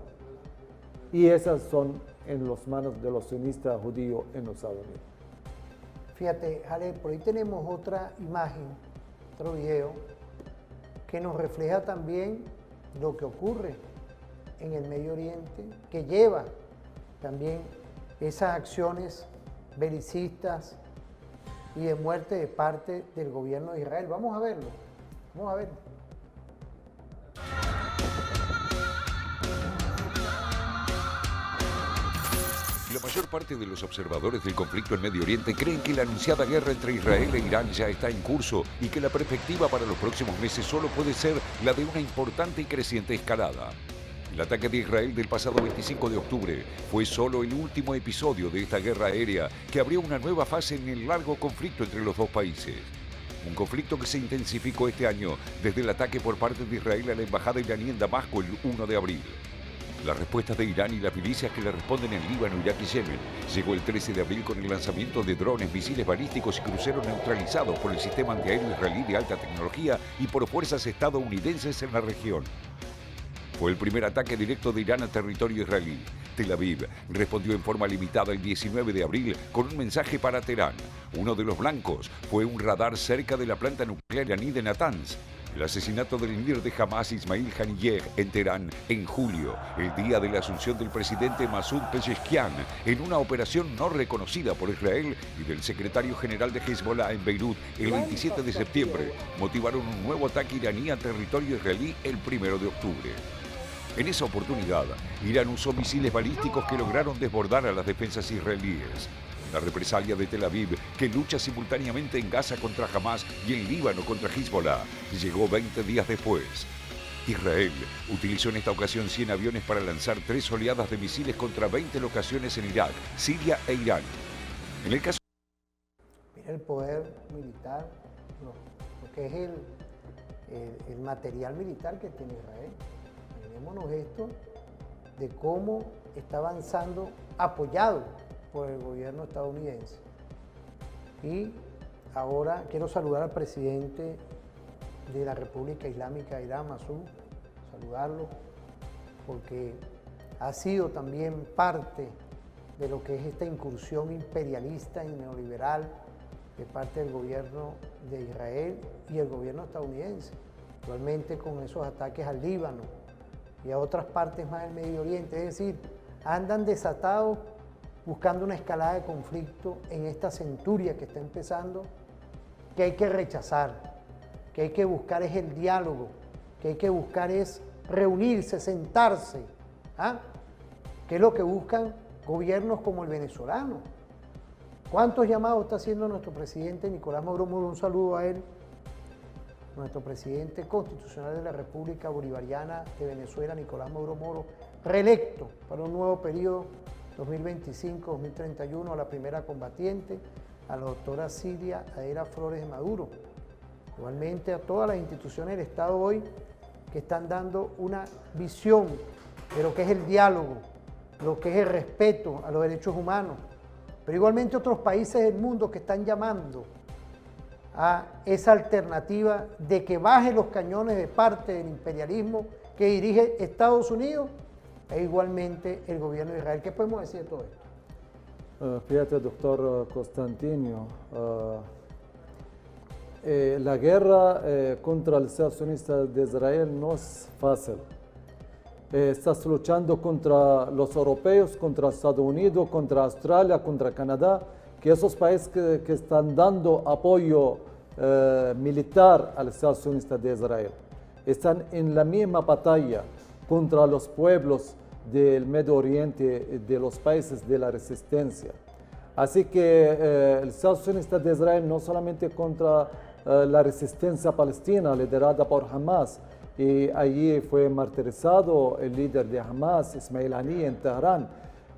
y esas son en las manos de los sionistas judíos en los Estados Unidos. Fíjate, Jale, por ahí tenemos otra imagen, otro video, que nos refleja también lo que ocurre en el Medio Oriente, que lleva también esas acciones belicistas y de muerte de parte del gobierno de Israel. Vamos a verlo, vamos a verlo. La mayor parte de los observadores del conflicto en Medio Oriente creen que la anunciada guerra entre Israel e Irán ya está en curso y que la perspectiva para los próximos meses solo puede ser la de una importante y creciente escalada. El ataque de Israel del pasado 25 de octubre fue solo el último episodio de esta guerra aérea que abrió una nueva fase en el largo conflicto entre los dos países. Un conflicto que se intensificó este año desde el ataque por parte de Israel a la embajada iraní en Damasco el 1 de abril. La respuesta de Irán y las milicias que le responden en Líbano, Irak y Yemen llegó el 13 de abril con el lanzamiento de drones, misiles balísticos y cruceros neutralizados por el sistema antiaéreo israelí de alta tecnología y por fuerzas estadounidenses en la región. Fue el primer ataque directo de Irán a territorio israelí. Tel Aviv respondió en forma limitada el 19 de abril con un mensaje para Teherán. Uno de los blancos fue un radar cerca de la planta nuclear iraní de Natanz. El asesinato del líder de Hamas, Ismail Haniyeh, en Teherán en julio, el día de la asunción del presidente Masoud Pezeshkian, en una operación no reconocida por Israel, y del secretario general de Hezbollah en Beirut el 27 de septiembre, motivaron un nuevo ataque iraní a territorio israelí el 1 de octubre. En esa oportunidad, Irán usó misiles balísticos que lograron desbordar a las defensas israelíes. La represalia de Tel Aviv, que lucha simultáneamente en Gaza contra Hamas y en Líbano contra Hezbollah, llegó 20 días después. Israel utilizó en esta ocasión 100 aviones para lanzar 3 oleadas de misiles contra 20 locaciones en Irak, Siria e Irán. En el caso... Mira el poder militar, lo que es el material militar que tiene Israel. Imaginémonos esto de cómo está avanzando, apoyado por el gobierno estadounidense. Y ahora quiero saludar al presidente de la República Islámica de Irán, Masoud, saludarlo, porque ha sido también parte de lo que es esta incursión imperialista y neoliberal de parte del gobierno de Israel y el gobierno estadounidense, actualmente con esos ataques al Líbano y a otras partes más del Medio Oriente. Es decir, andan desatados buscando una escalada de conflicto en esta centuria que está empezando, que hay que rechazar, que hay que buscar es el diálogo, que hay que buscar es reunirse, sentarse, ¿ah? Que es lo que buscan gobiernos como el venezolano. ¿Cuántos llamados está haciendo nuestro presidente Nicolás Maduro Moro? Un saludo a él, nuestro presidente constitucional de la República Bolivariana de Venezuela, Nicolás Maduro Moro, reelecto para un nuevo periodo 2025-2031, a la primera combatiente, a la doctora Cilia Aira Flores de Maduro. Igualmente a todas las instituciones del Estado hoy que están dando una visión de lo que es el diálogo, lo que es el respeto a los derechos humanos, pero igualmente otros países del mundo que están llamando a esa alternativa de que baje los cañones de parte del imperialismo que dirige Estados Unidos e igualmente el gobierno de Israel. ¿Qué podemos decir de todo esto? Fíjate, doctor Constantino, la guerra contra el Estado sionista de Israel no es fácil. Estás luchando contra los europeos, contra Estados Unidos, contra Australia, contra Canadá, que esos países que están dando apoyo militar al Estado sionista de Israel. Están en la misma batalla contra los pueblos del Medio Oriente, de los países de la resistencia. Así que el Estado sionista de Israel no solamente contra la resistencia palestina liderada por Hamas, y allí fue martirizado el líder de Hamas, Ismail Haniyeh, en Teherán.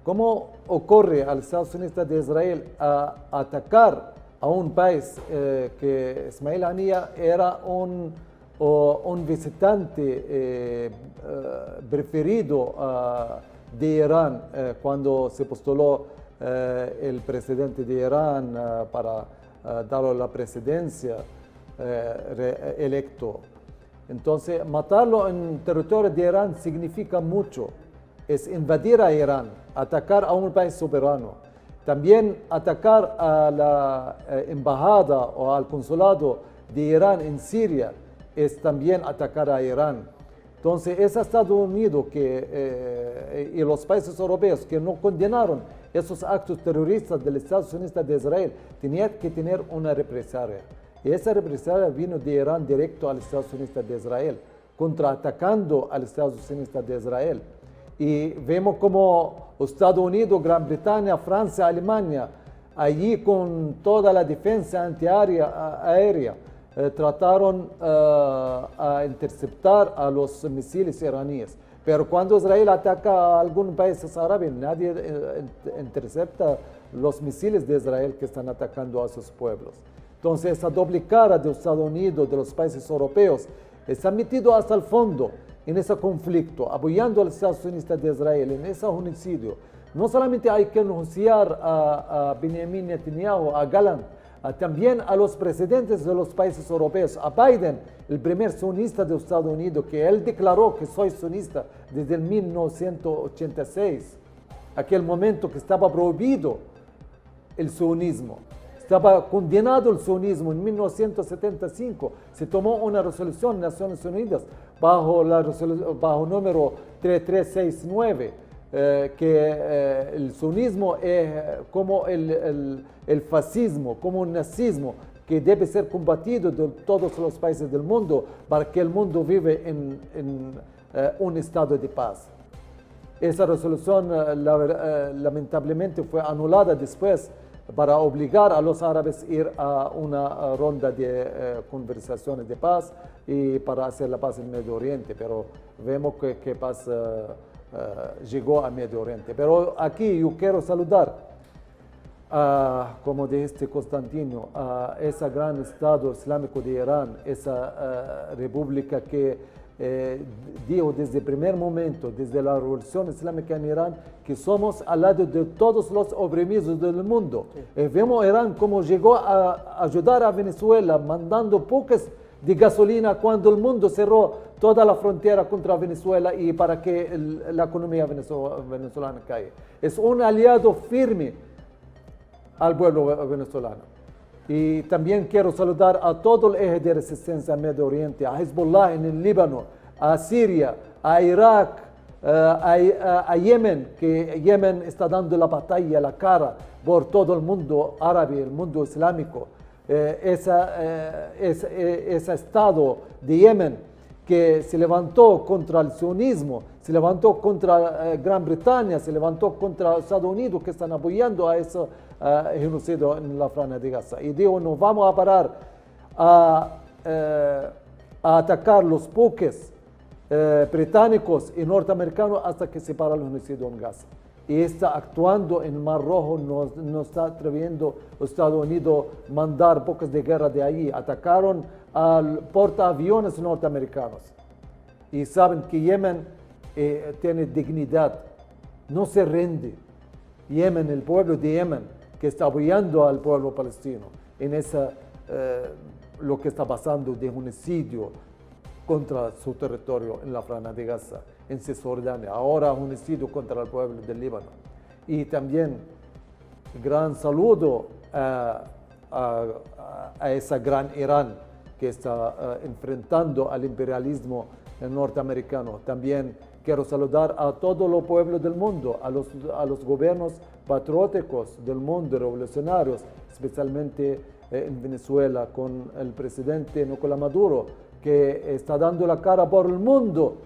¿Cómo ocurre al Estado sionista de Israel a atacar a un país que Ismail Haniyeh era un visitante preferido de Irán cuando se postuló el presidente de Irán para darle la presidencia electo? Entonces, matarlo en territorio de Irán significa mucho. Es invadir a Irán, atacar a un país soberano. También atacar a la embajada o al consulado de Irán en Siria es también atacar a Irán. Entonces, es Estados Unidos y los países europeos que no condenaron esos actos terroristas del Estado sionista de Israel tenían que tener una represalia. Y esa represalia vino de Irán directo al Estado sionista de Israel, contraatacando al Estado sionista de Israel. Y vemos como Estados Unidos, Gran Bretaña, Francia, Alemania, allí con toda la defensa antiaérea, trataron a interceptar a los misiles iraníes. Pero cuando Israel ataca a algún país árabe, nadie intercepta los misiles de Israel que están atacando a sus pueblos. Entonces, esa doble cara de Estados Unidos, de los países europeos, está metido hasta el fondo en ese conflicto, apoyando al Estado sionista de Israel en ese genocidio. No solamente hay que denunciar a Benjamin Netanyahu, a Gallant, también a los presidentes de los países europeos, a Biden, el primer sionista de Estados Unidos, que él declaró que soy sionista desde el 1986, aquel momento que estaba prohibido el sionismo. Estaba condenado el sionismo en 1975. Se tomó una resolución en Naciones Unidas bajo número 3369, que el sionismo es como el fascismo, como el nazismo, que debe ser combatido de todos los países del mundo para que el mundo vive en un estado de paz. Esa resolución lamentablemente fue anulada después para obligar a los árabes a ir a una ronda de conversaciones de paz y para hacer la paz en Medio Oriente. Pero vemos que paz llegó a Medio Oriente. Pero aquí yo quiero saludar, como dijiste Constantino, a ese gran Estado Islámico de Irán, esa república que dijo desde el primer momento, desde la Revolución Islámica en Irán, que somos al lado de todos los oprimidos del mundo. Vemos Irán como llegó a ayudar a Venezuela, mandando pocas de gasolina cuando el mundo cerró toda la frontera contra Venezuela y para que la economía venezolana caiga. Es un aliado firme al pueblo venezolano. Y también quiero saludar a todo el eje de resistencia al Medio Oriente, a Hezbollah en el Líbano, a Siria, a Irak, a Yemen, que Yemen está dando la batalla, la cara por todo el mundo árabe, el mundo islámico. Ese estado de Yemen que se levantó contra el sionismo, se levantó contra Gran Bretaña, se levantó contra Estados Unidos, que están apoyando a ese genocidio en la Franja de Gaza. Y digo, no vamos a parar a atacar los buques británicos y norteamericanos hasta que se para el genocidio en Gaza. Y está actuando en el Mar Rojo, no está atreviendo los Estados Unidos a mandar buques de guerra de allí. Atacaron al portaaviones norteamericanos. Y saben que Yemen tiene dignidad, no se rinde. Yemen, el pueblo de Yemen, que está apoyando al pueblo palestino en lo que está pasando de genocidio contra su territorio en la Franja de Gaza, en Cisjordania, ahora genocidio contra el pueblo del Líbano. Y también gran saludo a esa gran Irán que está enfrentando al imperialismo norteamericano. También quiero saludar a todos los pueblos del mundo, a los gobiernos patrióticos del mundo, revolucionarios, especialmente en Venezuela, con el presidente Nicolás Maduro, que está dando la cara por el mundo,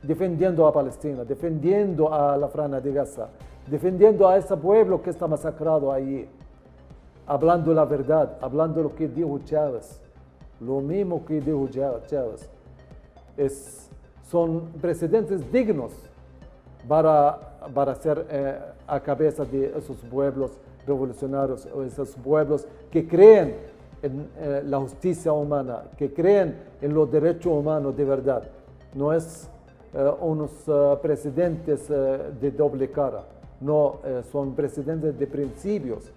defendiendo a Palestina, defendiendo a la Franja de Gaza, defendiendo a ese pueblo que está masacrado allí, hablando la verdad, hablando lo que dijo Chávez, lo mismo que dijo Chávez. Son presidentes dignos para ser a cabeza de esos pueblos revolucionarios, o esos pueblos que creen en la justicia humana, que creen en los derechos humanos de verdad. No es unos presidentes de doble cara, no, son presidentes de principios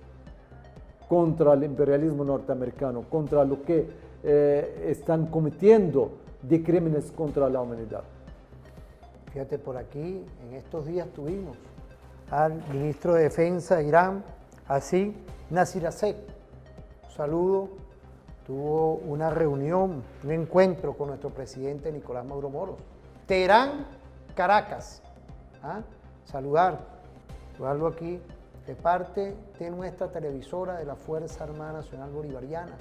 contra el imperialismo norteamericano, contra lo que están cometiendo de crímenes contra la humanidad. Fíjate, por aquí en estos días tuvimos al ministro de Defensa de Irán, así Nasirasek. Saludo, tuvo una reunión, un encuentro con nuestro presidente Nicolás Maduro Moros. Teherán, Caracas. Saludarlo aquí de parte de nuestra televisora de la Fuerza Armada Nacional Bolivariana,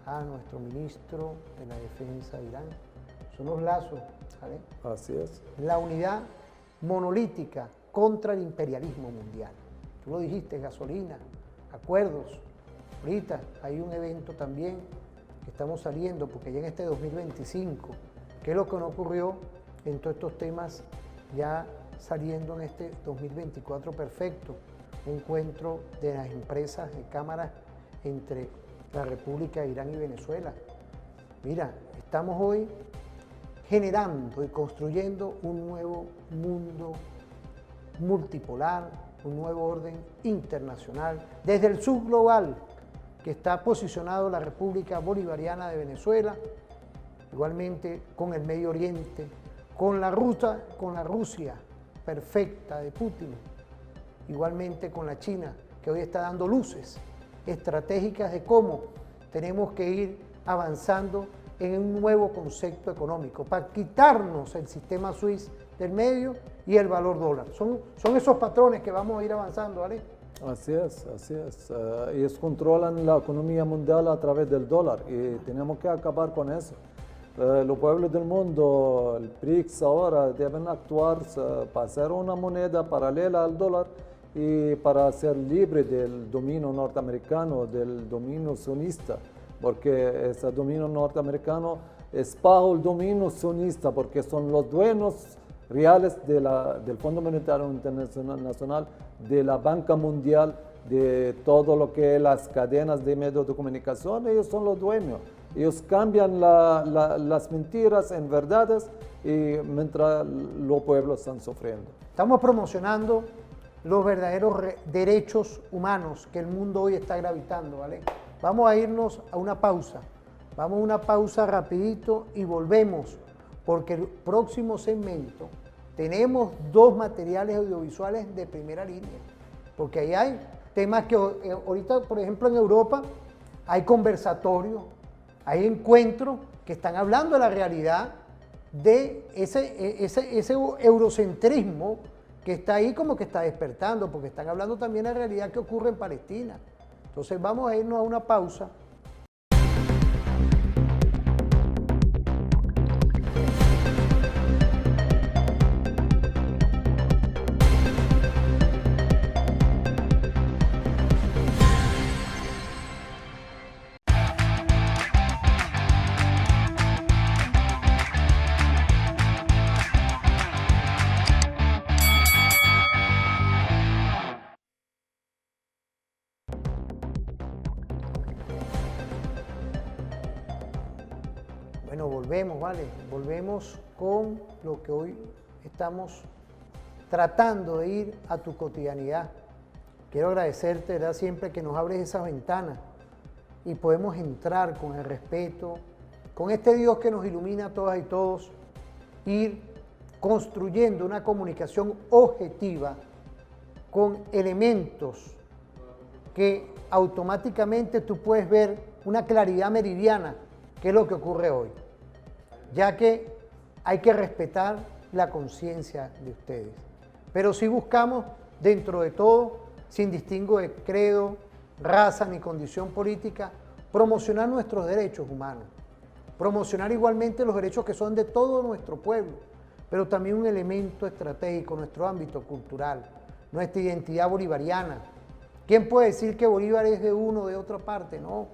a nuestro ministro de la Defensa de Irán. Son los lazos, ¿vale? Así es. La unidad monolítica contra el imperialismo mundial. Tú lo dijiste, gasolina, acuerdos. Ahorita hay un evento también que estamos saliendo, porque ya en este 2025, que es lo que no ocurrió en todos estos temas, ya saliendo en este 2024 perfecto, un encuentro de las empresas de cámaras entre la República de Irán y Venezuela. Mira, estamos hoy generando y construyendo un nuevo mundo multipolar, un nuevo orden internacional, desde el subglobal que está posicionado la República Bolivariana de Venezuela, igualmente con el Medio Oriente, con la Rusia perfecta de Putin, igualmente con la China, que hoy está dando luces estratégicas de cómo tenemos que ir avanzando en un nuevo concepto económico, para quitarnos el sistema suizo del medio y el valor dólar. Son esos patrones que vamos a ir avanzando, ¿vale? Así es, así es. Ellos controlan la economía mundial a través del dólar y tenemos que acabar con eso. Los pueblos del mundo, el BRICS ahora deben actuar para hacer una moneda paralela al dólar y para ser libre del dominio norteamericano, del dominio sionista, porque ese dominio norteamericano es bajo el dominio sionista, porque son los dueños reales del Fondo Monetario Internacional, de la Banca Mundial, de todo lo que es las cadenas de medios de comunicación. Ellos son los dueños. Ellos cambian las mentiras en verdades y mientras los pueblos están sufriendo. Estamos promocionando los verdaderos derechos humanos que el mundo hoy está gravitando, ¿vale? Vamos a irnos a una pausa. Vamos a una pausa rapidito y volvemos, porque el próximo segmento tenemos 2 materiales audiovisuales de primera línea, porque ahí hay temas que ahorita, por ejemplo, en Europa hay conversatorios, hay encuentros que están hablando de la realidad de ese eurocentrismo que está ahí, como que está despertando, porque están hablando también de la realidad que ocurre en Palestina. Entonces vamos a irnos a una pausa. Bueno, volvemos, ¿vale? Volvemos con lo que hoy estamos tratando de ir a tu cotidianidad. Quiero agradecerte, ¿verdad?, siempre que nos abres esas ventanas y podemos entrar con el respeto, con este Dios que nos ilumina a todas y todos, ir construyendo una comunicación objetiva con elementos que automáticamente tú puedes ver una claridad meridiana, que es lo que ocurre hoy, ya que hay que respetar la conciencia de ustedes. Pero si buscamos, dentro de todo, sin distingo de credo, raza ni condición política, promocionar nuestros derechos humanos, promocionar igualmente los derechos que son de todo nuestro pueblo, pero también un elemento estratégico, nuestro ámbito cultural, nuestra identidad bolivariana. ¿Quién puede decir que Bolívar es de uno o de otra parte? No,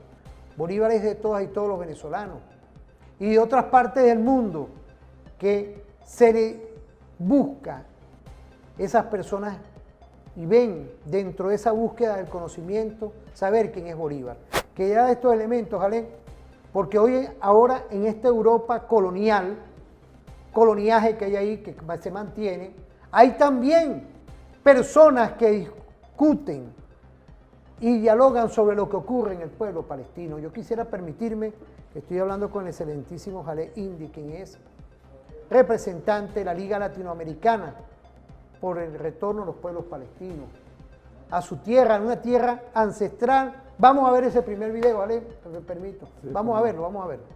Bolívar es de todas y todos los venezolanos y de otras partes del mundo que se le busca esas personas y ven dentro de esa búsqueda del conocimiento saber quién es Bolívar. Que ya de estos elementos, ¿vale? Porque hoy, ahora en esta Europa colonial, coloniaje que hay ahí, que se mantiene, hay también personas que discuten y dialogan sobre lo que ocurre en el pueblo palestino. Yo quisiera permitirme, estoy hablando con el excelentísimo Jalé Indy, quien es representante de la Liga Latinoamericana por el retorno de los pueblos palestinos a su tierra, en una tierra ancestral. Vamos a ver ese primer video, ¿vale? Me permito. Sí, vamos a verlo, vamos a verlo.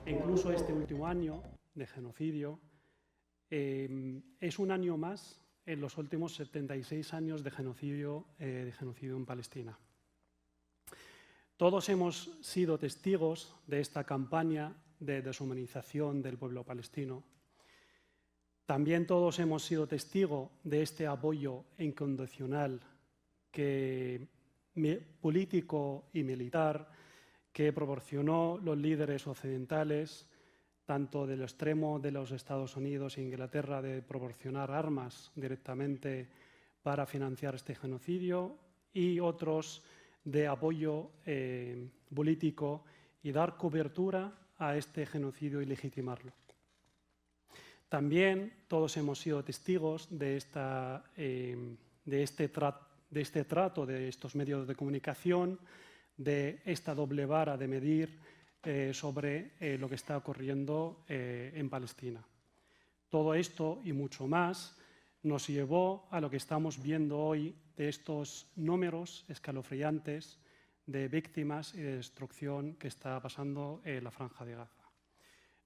Incluso este último año de genocidio es un año más en los últimos 76 años de genocidio en Palestina. Todos hemos sido testigos de esta campaña de deshumanización del pueblo palestino. También todos hemos sido testigos de este apoyo incondicional político y militar que proporcionó los líderes occidentales, tanto del extremo de los Estados Unidos e Inglaterra, de proporcionar armas directamente para financiar este genocidio, y otros de apoyo político y dar cobertura a este genocidio y legitimarlo. También todos hemos sido testigos de este trato de estos medios de comunicación, de esta doble vara de medir sobre lo que está ocurriendo en Palestina. Todo esto y mucho más nos llevó a lo que estamos viendo hoy, de estos números escalofriantes de víctimas y de destrucción que está pasando en la Franja de Gaza.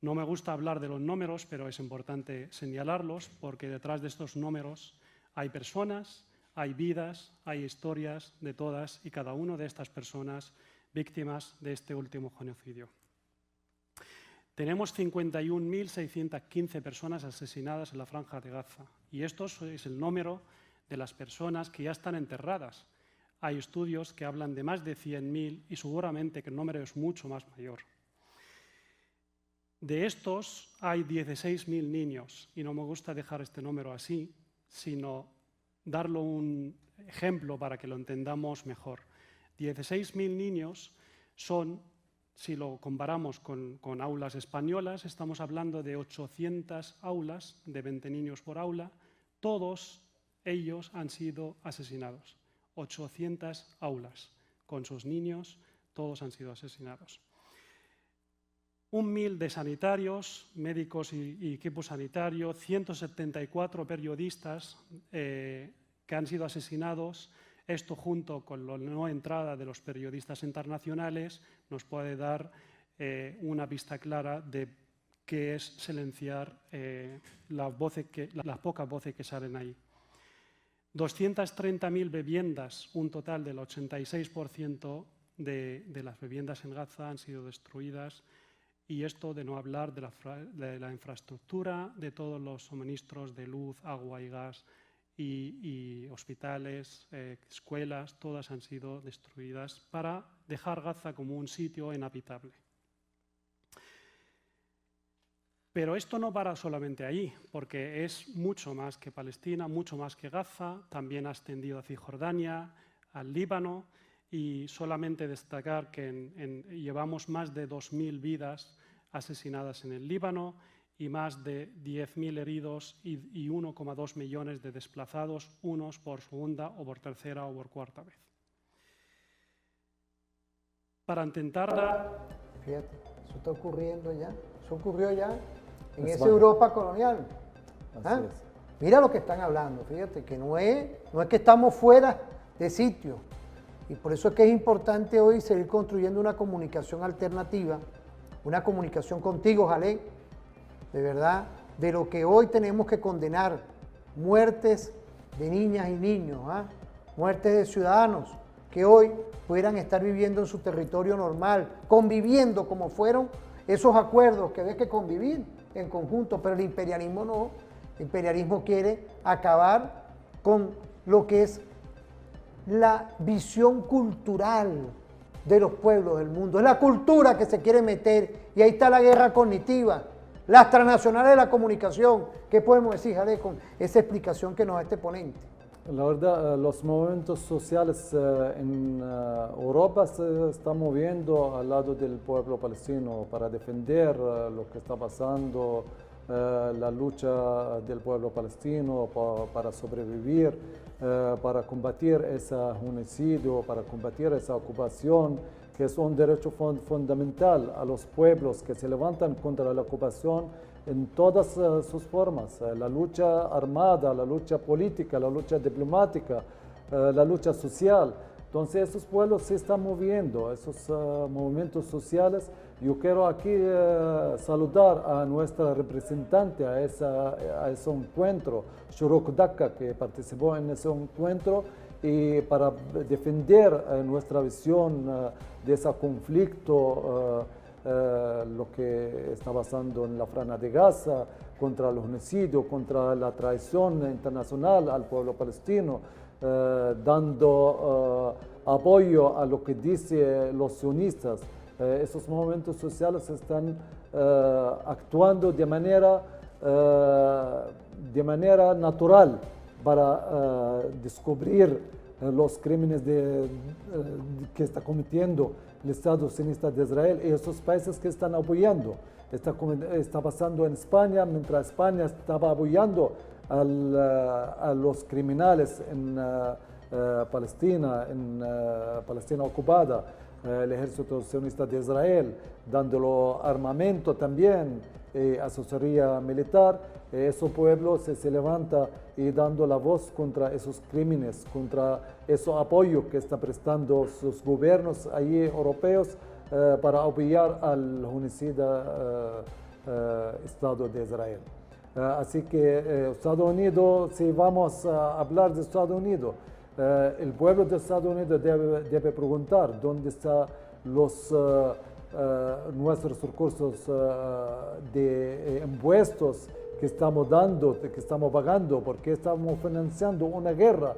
No me gusta hablar de los números, pero es importante señalarlos, porque detrás de estos números hay personas, hay vidas, hay historias de todas y cada una de estas personas víctimas de este último genocidio. Tenemos 51.615 personas asesinadas en la Franja de Gaza, y esto es el número de las personas que ya están enterradas. Hay estudios que hablan de más de 100.000 y seguramente que el número es mucho más mayor. De estos hay 16.000 niños, y no me gusta dejar este número así, sino darlo un ejemplo para que lo entendamos mejor. 16.000 niños son, si lo comparamos con aulas españolas, estamos hablando de 800 aulas, de 20 niños por aula. Todos ellos han sido asesinados. 800 aulas con sus niños, todos han sido asesinados. 1.000 de sanitarios, médicos y equipo sanitario, 174 periodistas que han sido asesinados. Esto, junto con la no entrada de los periodistas internacionales, nos puede dar una vista clara de qué es silenciar las pocas voces que salen ahí. 230.000 viviendas, un total del 86% de las viviendas en Gaza han sido destruidas, y esto de no hablar de la infraestructura, de todos los suministros de luz, agua y gas, y hospitales, escuelas, todas han sido destruidas para dejar Gaza como un sitio inhabitable. Pero esto no para solamente allí, porque es mucho más que Palestina, mucho más que Gaza, también ha extendido a Cisjordania, al Líbano, y solamente destacar que llevamos más de 2.000 vidas asesinadas en el Líbano y más de 10.000 heridos y 1,2 millones de desplazados, unos por segunda o por tercera o por cuarta vez. Para intentar dar... Fíjate, eso está ocurriendo ya, eso ocurrió ya en esa Europa colonial. ¿Ah? Mira lo que están hablando, fíjate, que no es que estamos fuera de sitio. Y por eso es que es importante hoy seguir construyendo una comunicación alternativa, una comunicación contigo, Jalé, de verdad, de lo que hoy tenemos que condenar: muertes de niñas y niños, muertes de ciudadanos que hoy pudieran estar viviendo en su territorio normal, conviviendo como fueron esos acuerdos que había que convivir en conjunto, pero el imperialismo no. El imperialismo quiere acabar con lo que es la visión cultural de los pueblos del mundo. Es la cultura que se quiere meter, y ahí está la guerra cognitiva, las transnacionales de la comunicación. ¿Qué podemos decir, Jale, con esa explicación que nos da este ponente? La verdad, los movimientos sociales en Europa se están moviendo al lado del pueblo palestino para defender lo que está pasando, la lucha del pueblo palestino para sobrevivir, para combatir ese genocidio, para combatir esa ocupación, que es un derecho fundamental a los pueblos que se levantan contra la ocupación en todas sus formas: la lucha armada, la lucha política, la lucha diplomática, la lucha social. Entonces esos pueblos se están moviendo, esos movimientos sociales. Yo quiero aquí saludar a nuestra representante a ese encuentro, Shuruk Dakka, que participó en ese encuentro, y para defender nuestra visión de ese conflicto, lo que está pasando en la Franja de Gaza, contra el genocidio, contra la traición internacional al pueblo palestino, dando apoyo a lo que dicen los sionistas. Esos movimientos sociales están actuando de manera natural para descubrir los crímenes que está cometiendo el Estado sionista de Israel y esos países que están apoyando. Está pasando en España, mientras España estaba apoyando a los criminales en Palestina ocupada, el ejército sionista de Israel, dándolo armamento también, asesoría militar. Esos pueblos se levantan y dando la voz contra esos crímenes, contra ese apoyo que están prestando sus gobiernos allí europeos para apoyar al genocida Estado de Israel. Así que Estados Unidos, si vamos a hablar de Estados Unidos, el pueblo de Estados Unidos debe preguntar dónde están nuestros recursos de impuestos que estamos dando, que estamos pagando, porque estamos financiando una guerra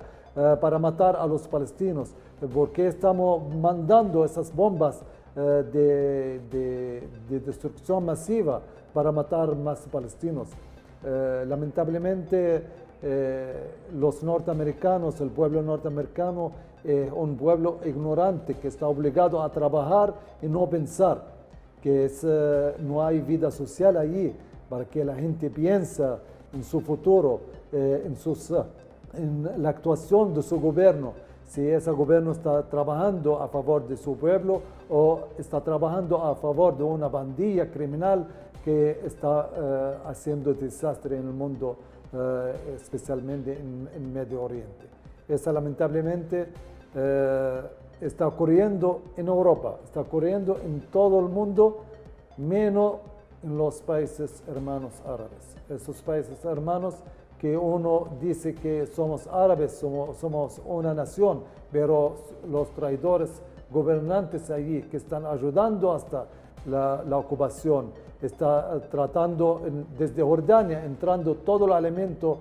para matar a los palestinos, porque estamos mandando esas bombas de destrucción masiva para matar más palestinos. Lamentablemente, los norteamericanos, el pueblo norteamericano, es un pueblo ignorante que está obligado a trabajar y no pensar, que no hay vida social allí para que la gente piense en su futuro, en la actuación de su gobierno. si ese gobierno está trabajando a favor de su pueblo o está trabajando a favor de una pandilla criminal que está haciendo desastre en el mundo, especialmente en Medio Oriente. Eso lamentablemente está ocurriendo en Europa, está ocurriendo en todo el mundo, menos en los países hermanos árabes. Esos países hermanos que uno dice que somos árabes, somos una nación, pero los traidores gobernantes allí que están ayudando hasta la ocupación, está tratando desde Jordania, entrando todo el alimento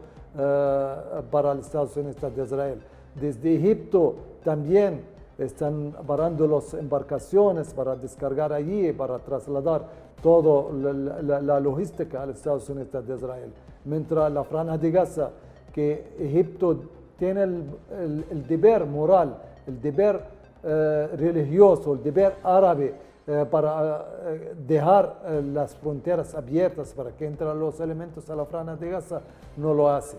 para los Estados Unidos de Israel. Desde Egipto también están parando las embarcaciones para descargar allí, para trasladar toda la logística a los Estados Unidos de Israel. Mientras la Franja de Gaza, que Egipto tiene el deber moral, el deber religioso, el deber árabe para dejar las fronteras abiertas para que entren los elementos a la Franja de Gaza, no lo hace,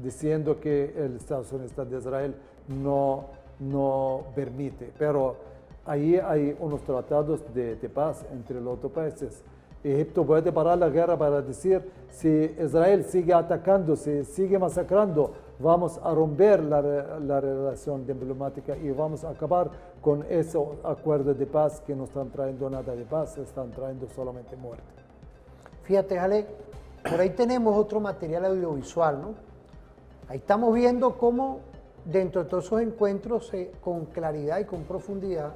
diciendo que el Estados Unidos de Israel no permite. Pero ahí hay unos tratados de paz entre los dos países. Egipto puede parar la guerra para decir, si Israel sigue atacando, si sigue masacrando, vamos a romper la relación diplomática y vamos a acabar con ese acuerdo de paz que no están trayendo nada de paz, están trayendo solamente muerte. Fíjate, Jalek, por ahí tenemos otro material audiovisual, ¿no? Ahí estamos viendo cómo dentro de todos esos encuentros, con claridad y con profundidad,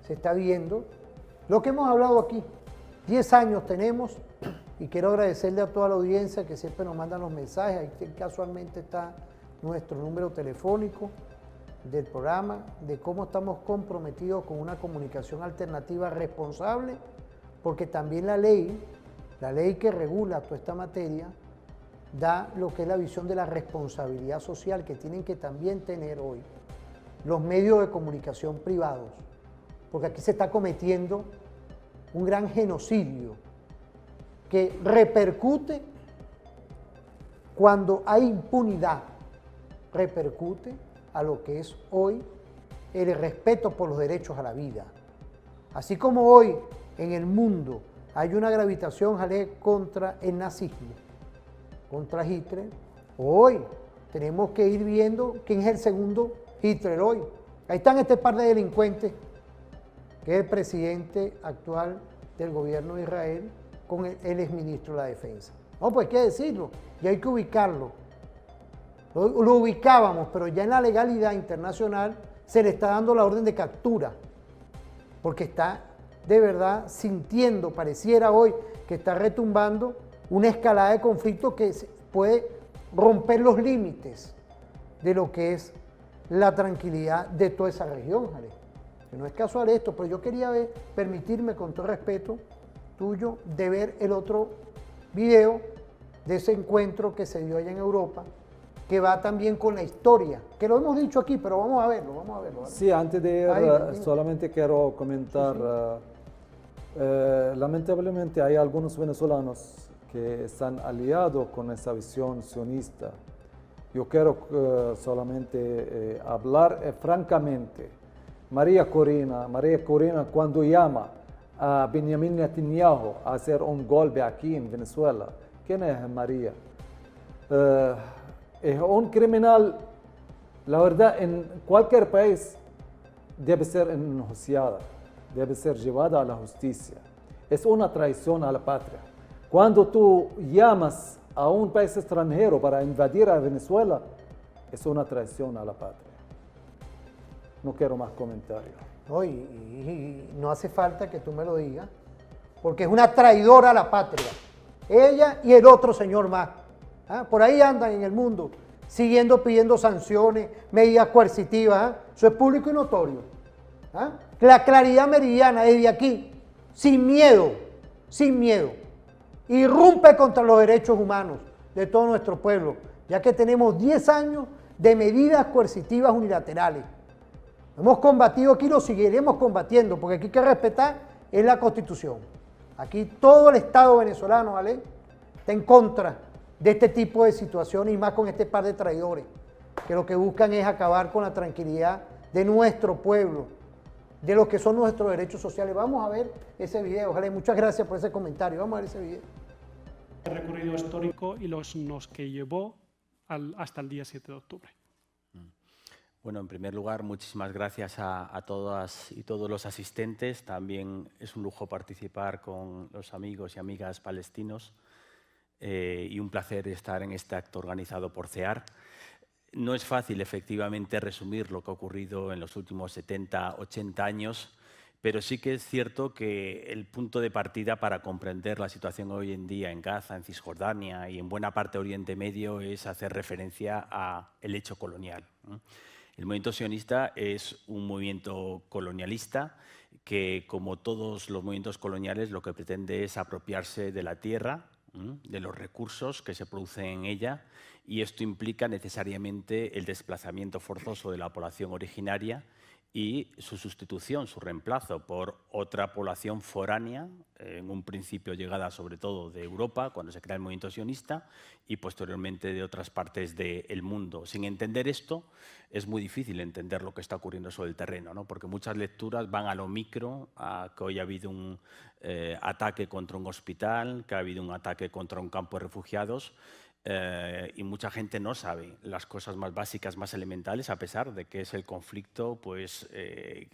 se está viendo lo que hemos hablado aquí. 10 años tenemos, y quiero agradecerle a toda la audiencia que siempre nos mandan los mensajes. Ahí casualmente está nuestro número telefónico del programa, de cómo estamos comprometidos con una comunicación alternativa responsable, porque también la ley que regula toda esta materia, da lo que es la visión de la responsabilidad social que tienen que también tener hoy los medios de comunicación privados, porque aquí se está cometiendo un gran genocidio que repercute cuando hay impunidad, repercute a lo que es hoy el respeto por los derechos a la vida. Así como hoy en el mundo hay una gravitación, Jalek, contra el nazismo, contra Hitler, hoy tenemos que ir viendo quién es el segundo Hitler hoy. Ahí están este par de delincuentes, que es el presidente actual del gobierno de Israel, con el exministro de la Defensa. No, pues hay que decirlo, y hay que ubicarlo. Lo ubicábamos, pero ya en la legalidad internacional se le está dando la orden de captura, porque está de verdad sintiendo, pareciera hoy, que está retumbando una escalada de conflicto que puede romper los límites de lo que es la tranquilidad de toda esa región, Jalek. Que no es casual esto, pero yo quería permitirme, con todo respeto tuyo, de ver el otro video de ese encuentro que se dio allá en Europa, que va también con la historia, que lo hemos dicho aquí, pero vamos a verlo. Sí, antes de ir, solamente quiero comentar, lamentablemente hay algunos venezolanos que están aliados con esa visión sionista. Yo quiero solamente hablar francamente. María Corina, cuando llama a Benjamin Netanyahu a hacer un golpe aquí en Venezuela, ¿quién es María? Es un criminal, la verdad, en cualquier país debe ser enjuiciada, debe ser llevada a la justicia. Es una traición a la patria. Cuando tú llamas a un país extranjero para invadir a Venezuela, es una traición a la patria. No quiero más comentarios. No, y no hace falta que tú me lo digas, porque es una traidora a la patria. Ella y el otro señor más. Por ahí andan en el mundo, pidiendo sanciones, medidas coercitivas. Eso es público y notorio. La claridad meridiana desde aquí, sin miedo, irrumpe contra los derechos humanos de todo nuestro pueblo, ya que tenemos 10 años de medidas coercitivas unilaterales. Hemos combatido aquí y lo seguiremos combatiendo, porque aquí hay que respetar es la Constitución. Aquí todo el Estado venezolano, ¿vale?, está en contra de este tipo de situaciones, y más con este par de traidores, que lo que buscan es acabar con la tranquilidad de nuestro pueblo, de lo que son nuestros derechos sociales. Vamos a ver ese video. Ojalá, muchas gracias por ese comentario. Vamos a ver ese video. El recorrido histórico y los que llevó hasta el día 7 de octubre. Bueno, en primer lugar, muchísimas gracias a todas y todos los asistentes. También es un lujo participar con los amigos y amigas palestinos y un placer estar en este acto organizado por CEAR. No es fácil, efectivamente, resumir lo que ha ocurrido en los últimos 70, 80 años, pero sí que es cierto que el punto de partida para comprender la situación hoy en día en Gaza, en Cisjordania y en buena parte de Oriente Medio es hacer referencia al hecho colonial. El movimiento sionista es un movimiento colonialista que, como todos los movimientos coloniales, lo que pretende es apropiarse de la tierra, de los recursos que se producen en ella, y esto implica necesariamente el desplazamiento forzoso de la población originaria y su sustitución, su reemplazo por otra población foránea, en un principio llegada sobre todo de Europa, cuando se crea el movimiento sionista, y posteriormente de otras partes del mundo. Sin entender esto, es muy difícil entender lo que está ocurriendo sobre el terreno, ¿no? Porque muchas lecturas van a lo micro, a que hoy ha habido un ataque contra un hospital, que ha habido un ataque contra un campo de refugiados, y mucha gente no sabe las cosas más básicas, más elementales, a pesar de que es el conflicto pues,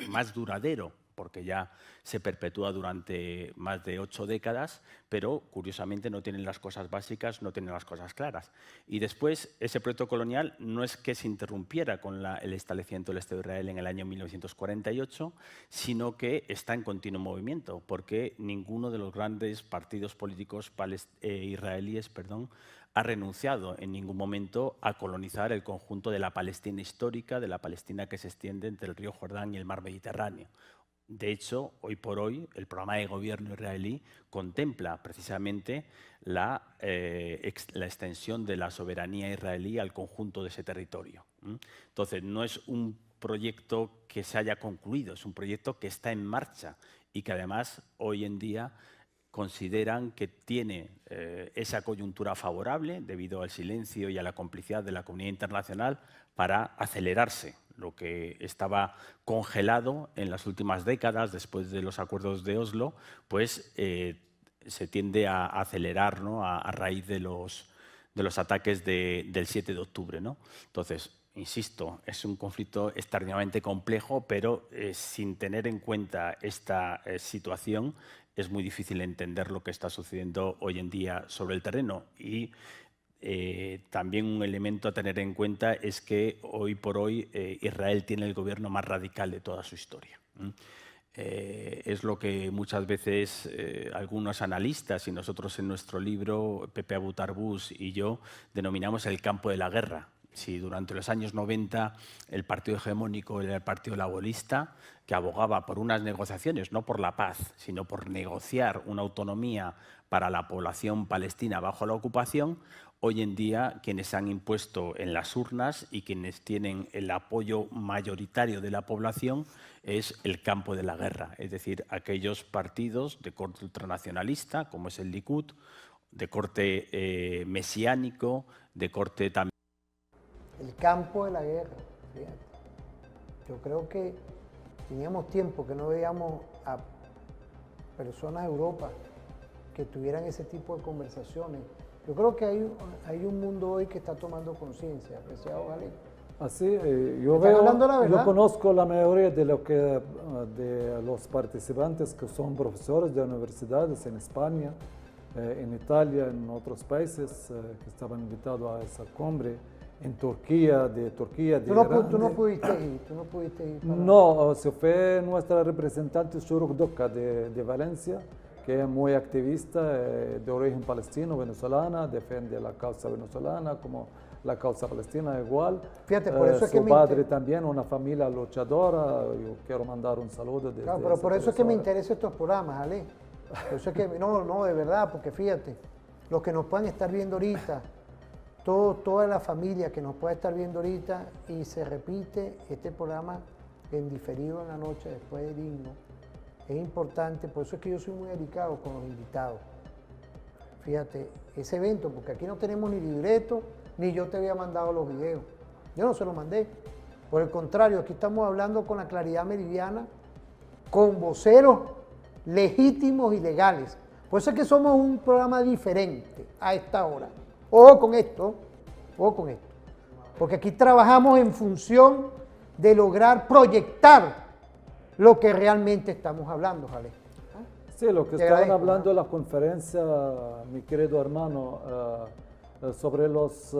más duradero, porque ya se perpetúa durante más de 8 décadas, pero curiosamente no tienen las cosas básicas, no tienen las cosas claras. Y después, ese proyecto colonial no es que se interrumpiera con el establecimiento del Estado de Israel en el año 1948, sino que está en continuo movimiento, porque ninguno de los grandes partidos políticos israelíes ha renunciado en ningún momento a colonizar el conjunto de la Palestina histórica, de la Palestina que se extiende entre el río Jordán y el mar Mediterráneo. De hecho, hoy por hoy, el programa de gobierno israelí contempla precisamente la extensión de la soberanía israelí al conjunto de ese territorio. Entonces, no es un proyecto que se haya concluido, es un proyecto que está en marcha y que además hoy en día consideran que tiene esa coyuntura favorable debido al silencio y a la complicidad de la comunidad internacional para acelerarse. Lo que estaba congelado en las últimas décadas después de los acuerdos de Oslo, pues se tiende a acelerar, ¿no? a raíz de los ataques del 7 de octubre. ¿no? Entonces, insisto, es un conflicto extraordinariamente complejo, pero sin tener en cuenta esta situación, es muy difícil entender lo que está sucediendo hoy en día sobre el terreno. Y también un elemento a tener en cuenta es que hoy por hoy Israel tiene el gobierno más radical de toda su historia. Es lo que muchas veces algunos analistas y nosotros en nuestro libro, Pepe Abutarbus y yo, denominamos el campo de la guerra. Si durante los años 90 el partido hegemónico era el partido laborista, que abogaba por unas negociaciones, no por la paz, sino por negociar una autonomía para la población palestina bajo la ocupación, hoy en día quienes se han impuesto en las urnas y quienes tienen el apoyo mayoritario de la población es el campo de la guerra, es decir, aquellos partidos de corte ultranacionalista, como es el Likud, de corte mesiánico, de corte también. El campo de la guerra, fíjate. Yo creo que teníamos tiempo que no veíamos a personas de Europa que tuvieran ese tipo de conversaciones. Yo creo que hay un mundo hoy que está tomando conciencia, apreciado Gale. Así, yo conozco la mayoría de los participantes que son profesores de universidades en España, en Italia, en otros países que estaban invitados a esa cumbre. En Turquía, de Irán. ¿Tú no pudiste ir? No, se fue nuestra representante Shuruk Doka de Valencia, que es muy activista, de origen palestino, venezolana, defiende la causa venezolana como la causa palestina igual. Fíjate, por eso es que su padre también, una familia luchadora, yo quiero mandar un saludo desde claro, pero por eso es que me interesan estos programas, Ale. Por eso es que, no, de verdad, porque fíjate, los que nos puedan estar viendo ahorita, toda la familia que nos puede estar viendo ahorita, y se repite este programa en diferido en la noche después del himno, es importante, por eso es que yo soy muy delicado con los invitados. Fíjate, ese evento, porque aquí no tenemos ni libreto, ni yo te había mandado los videos. Yo no se los mandé. Por el contrario, aquí estamos hablando con la claridad meridiana, con voceros legítimos y legales. Por eso es que somos un programa diferente a esta hora. Ojo con esto, porque aquí trabajamos en función de lograr proyectar lo que realmente estamos hablando, Jale. Sí, lo que Te estaban agradezco. hablando en la conferencia, mi querido hermano, sobre los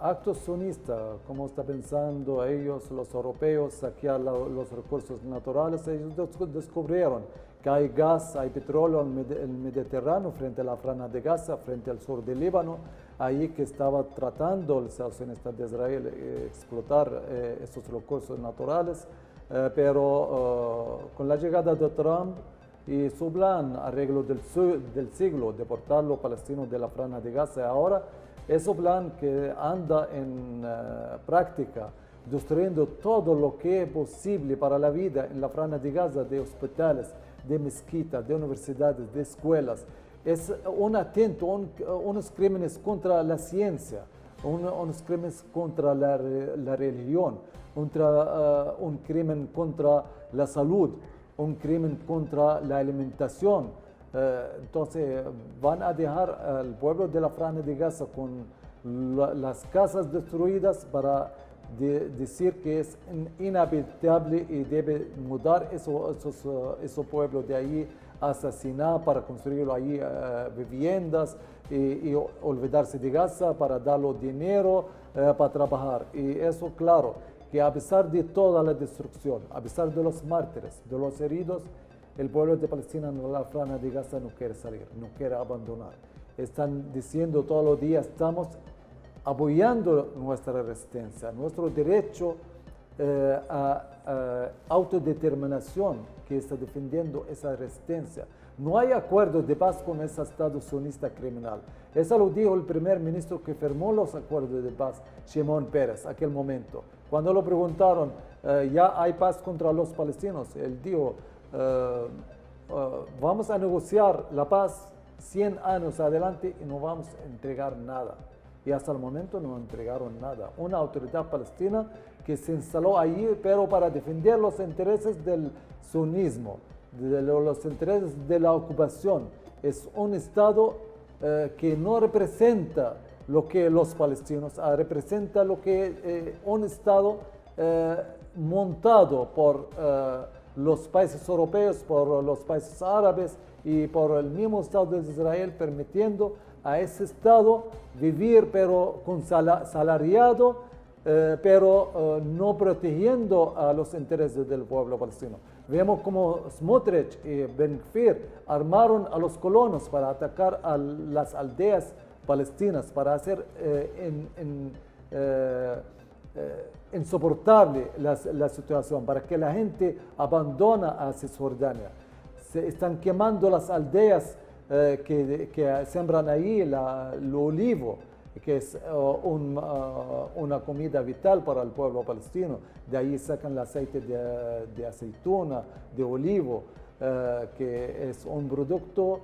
actos sionistas, cómo está pensando ellos, los europeos, saquear los recursos naturales. Ellos descubrieron que hay gas, hay petróleo en el Mediterráneo, frente a la Franja de Gaza, frente al sur del Líbano, ahí que estaba tratando el Estado sionista de Israel explotar esos recursos naturales, pero con la llegada de Trump y su plan arreglo del siglo, deportar los palestinos de la Franja de Gaza, ahora ese plan que anda en práctica, destruyendo todo lo que es posible para la vida en la Franja de Gaza, de hospitales, de mezquitas, de universidades, de escuelas, es un atento, unos crímenes contra la ciencia, unos crímenes contra la religión, un crimen contra la salud, un crimen contra la alimentación. Entonces van a dejar al pueblo de la Franja de Gaza con las casas destruidas para decir que es inhabitable y debe mudar esos pueblos de ahí, asesinar para construir ahí viviendas y olvidarse de Gaza para darle dinero para trabajar. Y eso, claro, que a pesar de toda la destrucción, a pesar de los mártires, de los heridos, el pueblo de Palestina en la Franja de Gaza no quiere salir, no quiere abandonar. Están diciendo todos los días, estamos apoyando nuestra resistencia, nuestro derecho a autodeterminación que está defendiendo esa resistencia. No hay acuerdos de paz con ese Estado sionista criminal. Eso lo dijo el primer ministro que firmó los acuerdos de paz, Shimon Peres, aquel momento. Cuando lo preguntaron, ¿ya hay paz contra los palestinos? Él dijo, vamos a negociar la paz 100 años adelante y no vamos a entregar nada. Y hasta el momento no entregaron nada. Una autoridad palestina que se instaló allí, pero para defender los intereses del sionismo, los intereses de la ocupación. Es un Estado que no representa lo que los palestinos, representa lo que un Estado montado por los países europeos, por los países árabes y por el mismo Estado de Israel, permitiendo a ese Estado vivir pero con salariado, pero no protegiendo a los intereses del pueblo palestino. Vemos como Smotrich y Ben Gvir armaron a los colonos para atacar a las aldeas palestinas, para hacer insoportable la situación, para que la gente abandone a Cisjordania. Se están quemando las aldeas que sembran ahí el olivo, que es una comida vital para el pueblo palestino. De ahí sacan el aceite de aceituna, de olivo, que es un producto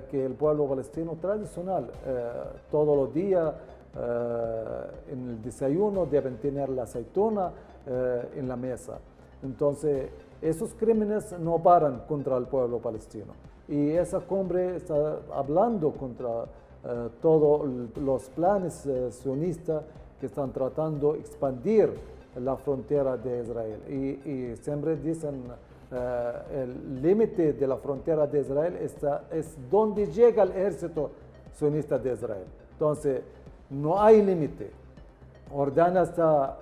que el pueblo palestino tradicional todos los días en el desayuno deben tener la aceituna en la mesa. Entonces, esos crímenes no paran contra el pueblo palestino. Y esa cumbre está hablando contra todos los planes sionistas que están tratando de expandir la frontera de Israel. Y siempre dicen el límite de la frontera de Israel es donde llega el ejército sionista de Israel. Entonces, no hay límite. Jordania está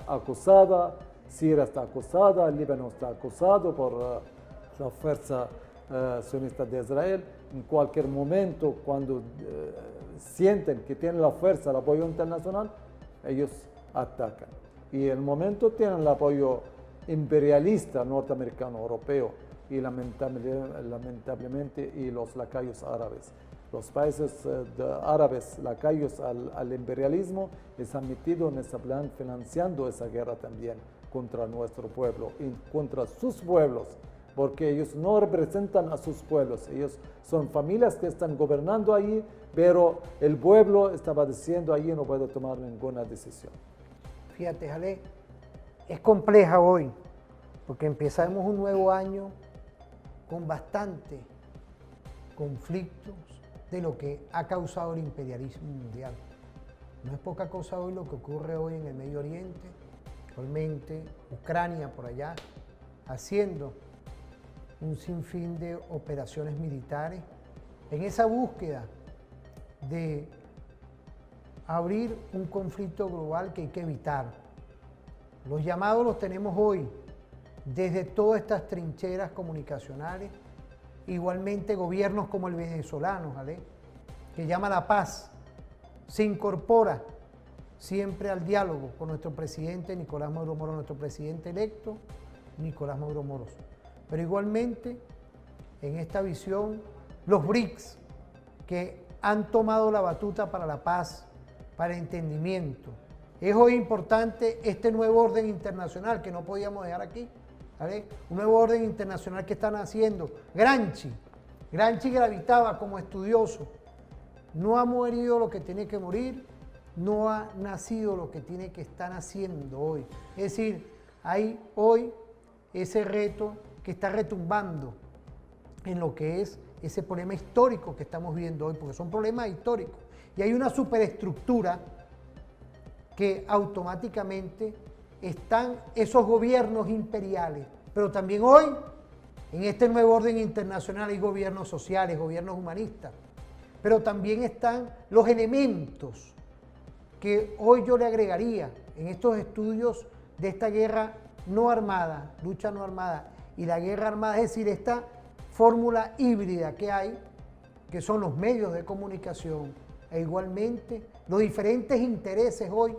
acusada, Siria está acusada, Líbano está acusado por la fuerza sionista de Israel. En cualquier momento, cuando sienten que tienen la fuerza, el apoyo internacional, ellos atacan. Y en el momento tienen el apoyo imperialista norteamericano, europeo, y lamentablemente y los lacayos árabes. Los países árabes, lacayos al imperialismo, están metidos en ese plan, financiando esa guerra también contra nuestro pueblo y contra sus pueblos, porque ellos no representan a sus pueblos. Ellos son familias que están gobernando allí, pero el pueblo estaba diciendo allí no puede tomar ninguna decisión. Fíjate, Jale, es compleja hoy, porque empezamos un nuevo año con bastante conflictos de lo que ha causado el imperialismo mundial. No es poca cosa hoy lo que ocurre hoy en el Medio Oriente, actualmente Ucrania por allá, haciendo un sinfín de operaciones militares en esa búsqueda de abrir un conflicto global que hay que evitar. Los llamados los tenemos hoy desde todas estas trincheras comunicacionales, igualmente gobiernos como el venezolano, ¿vale?, que llama a la paz, se incorpora siempre al diálogo con nuestro presidente Nicolás Maduro Moros, nuestro presidente electo Nicolás Maduro Moros. Pero igualmente en esta visión los BRICS, que han tomado la batuta para la paz, para el entendimiento. Es hoy importante este nuevo orden internacional que no podíamos dejar aquí, ¿vale? Un nuevo orden internacional que están haciendo. Gramsci gravitaba como estudioso. No ha morido lo que tiene que morir, no ha nacido lo que tiene que estar haciendo hoy. Es decir, hay hoy ese reto que está retumbando en lo que es ese problema histórico que estamos viendo hoy, porque son problemas históricos. Y hay una superestructura que automáticamente están esos gobiernos imperiales, pero también hoy, en este nuevo orden internacional, hay gobiernos sociales, gobiernos humanistas, pero también están los elementos que hoy yo le agregaría en estos estudios de esta guerra no armada, lucha no armada, y la guerra armada, es decir, esta fórmula híbrida que hay, que son los medios de comunicación, e igualmente los diferentes intereses hoy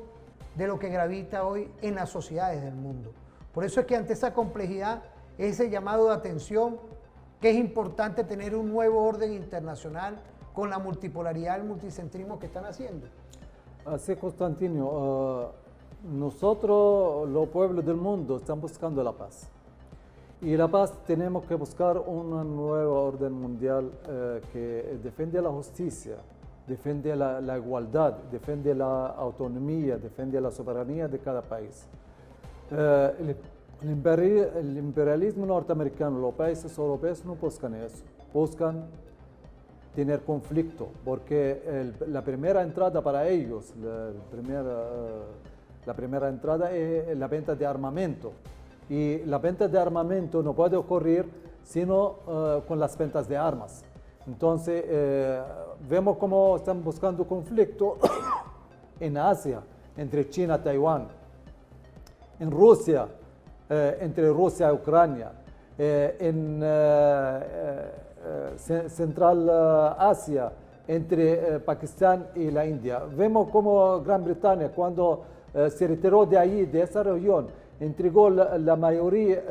de lo que gravita hoy en las sociedades del mundo. Por eso es que ante esa complejidad, ese llamado de atención, que es importante tener un nuevo orden internacional con la multipolaridad, el multicentrismo que están haciendo. Así, Constantino, nosotros, los pueblos del mundo, estamos buscando la paz. Y la paz tenemos que buscar una nueva orden mundial que defiende la justicia, defiende la igualdad, defiende la autonomía, defiende la soberanía de cada país. El imperialismo norteamericano, los países europeos no buscan eso, buscan tener conflicto, porque la primera entrada para ellos, la primera entrada es la venta de armamento. Y la venta de armamento no puede ocurrir sino con las ventas de armas. Entonces, vemos cómo están buscando conflicto en Asia, entre China y Taiwán, en Rusia, entre Rusia y Ucrania, en Central Asia, entre Pakistán y la India. Vemos cómo Gran Bretaña, cuando se retiró de ahí, de esa región, entregó la mayoría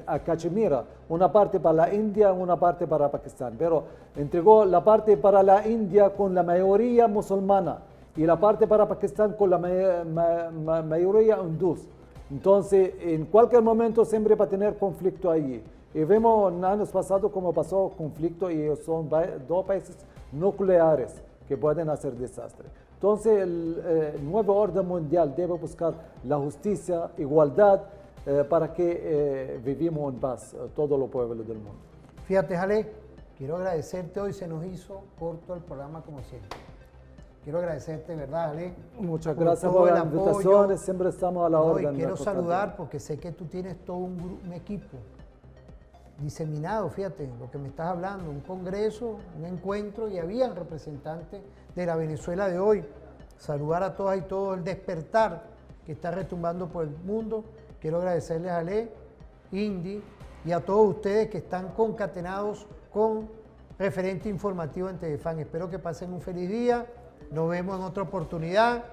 a Cachemira, una parte para la India, una parte para Pakistán, pero entregó la parte para la India con la mayoría musulmana y la parte para Pakistán con la mayoría hindús. Entonces, en cualquier momento siempre va a tener conflicto allí. Y vemos en años pasados cómo pasó conflicto y son dos países nucleares que pueden hacer desastre. Entonces, el nuevo orden mundial debe buscar la justicia, igualdad, para que vivimos en paz, todos los pueblos del mundo. Fíjate, Jale, quiero agradecerte, hoy se nos hizo corto el programa como siempre. Quiero agradecerte, ¿verdad, Ale? Muchas gracias por las invitaciones, siempre estamos a la orden. Y quiero saludar porque sé que tú tienes todo un equipo diseminado, fíjate, lo que me estás hablando, un congreso, un encuentro, y habían representantes de la Venezuela de hoy. Saludar a todas y todos, el despertar que está retumbando por el mundo. Quiero agradecerles a Ale, Indy y a todos ustedes que están concatenados con Referente Informativo en Telefan. Espero que pasen un feliz día. Nos vemos en otra oportunidad.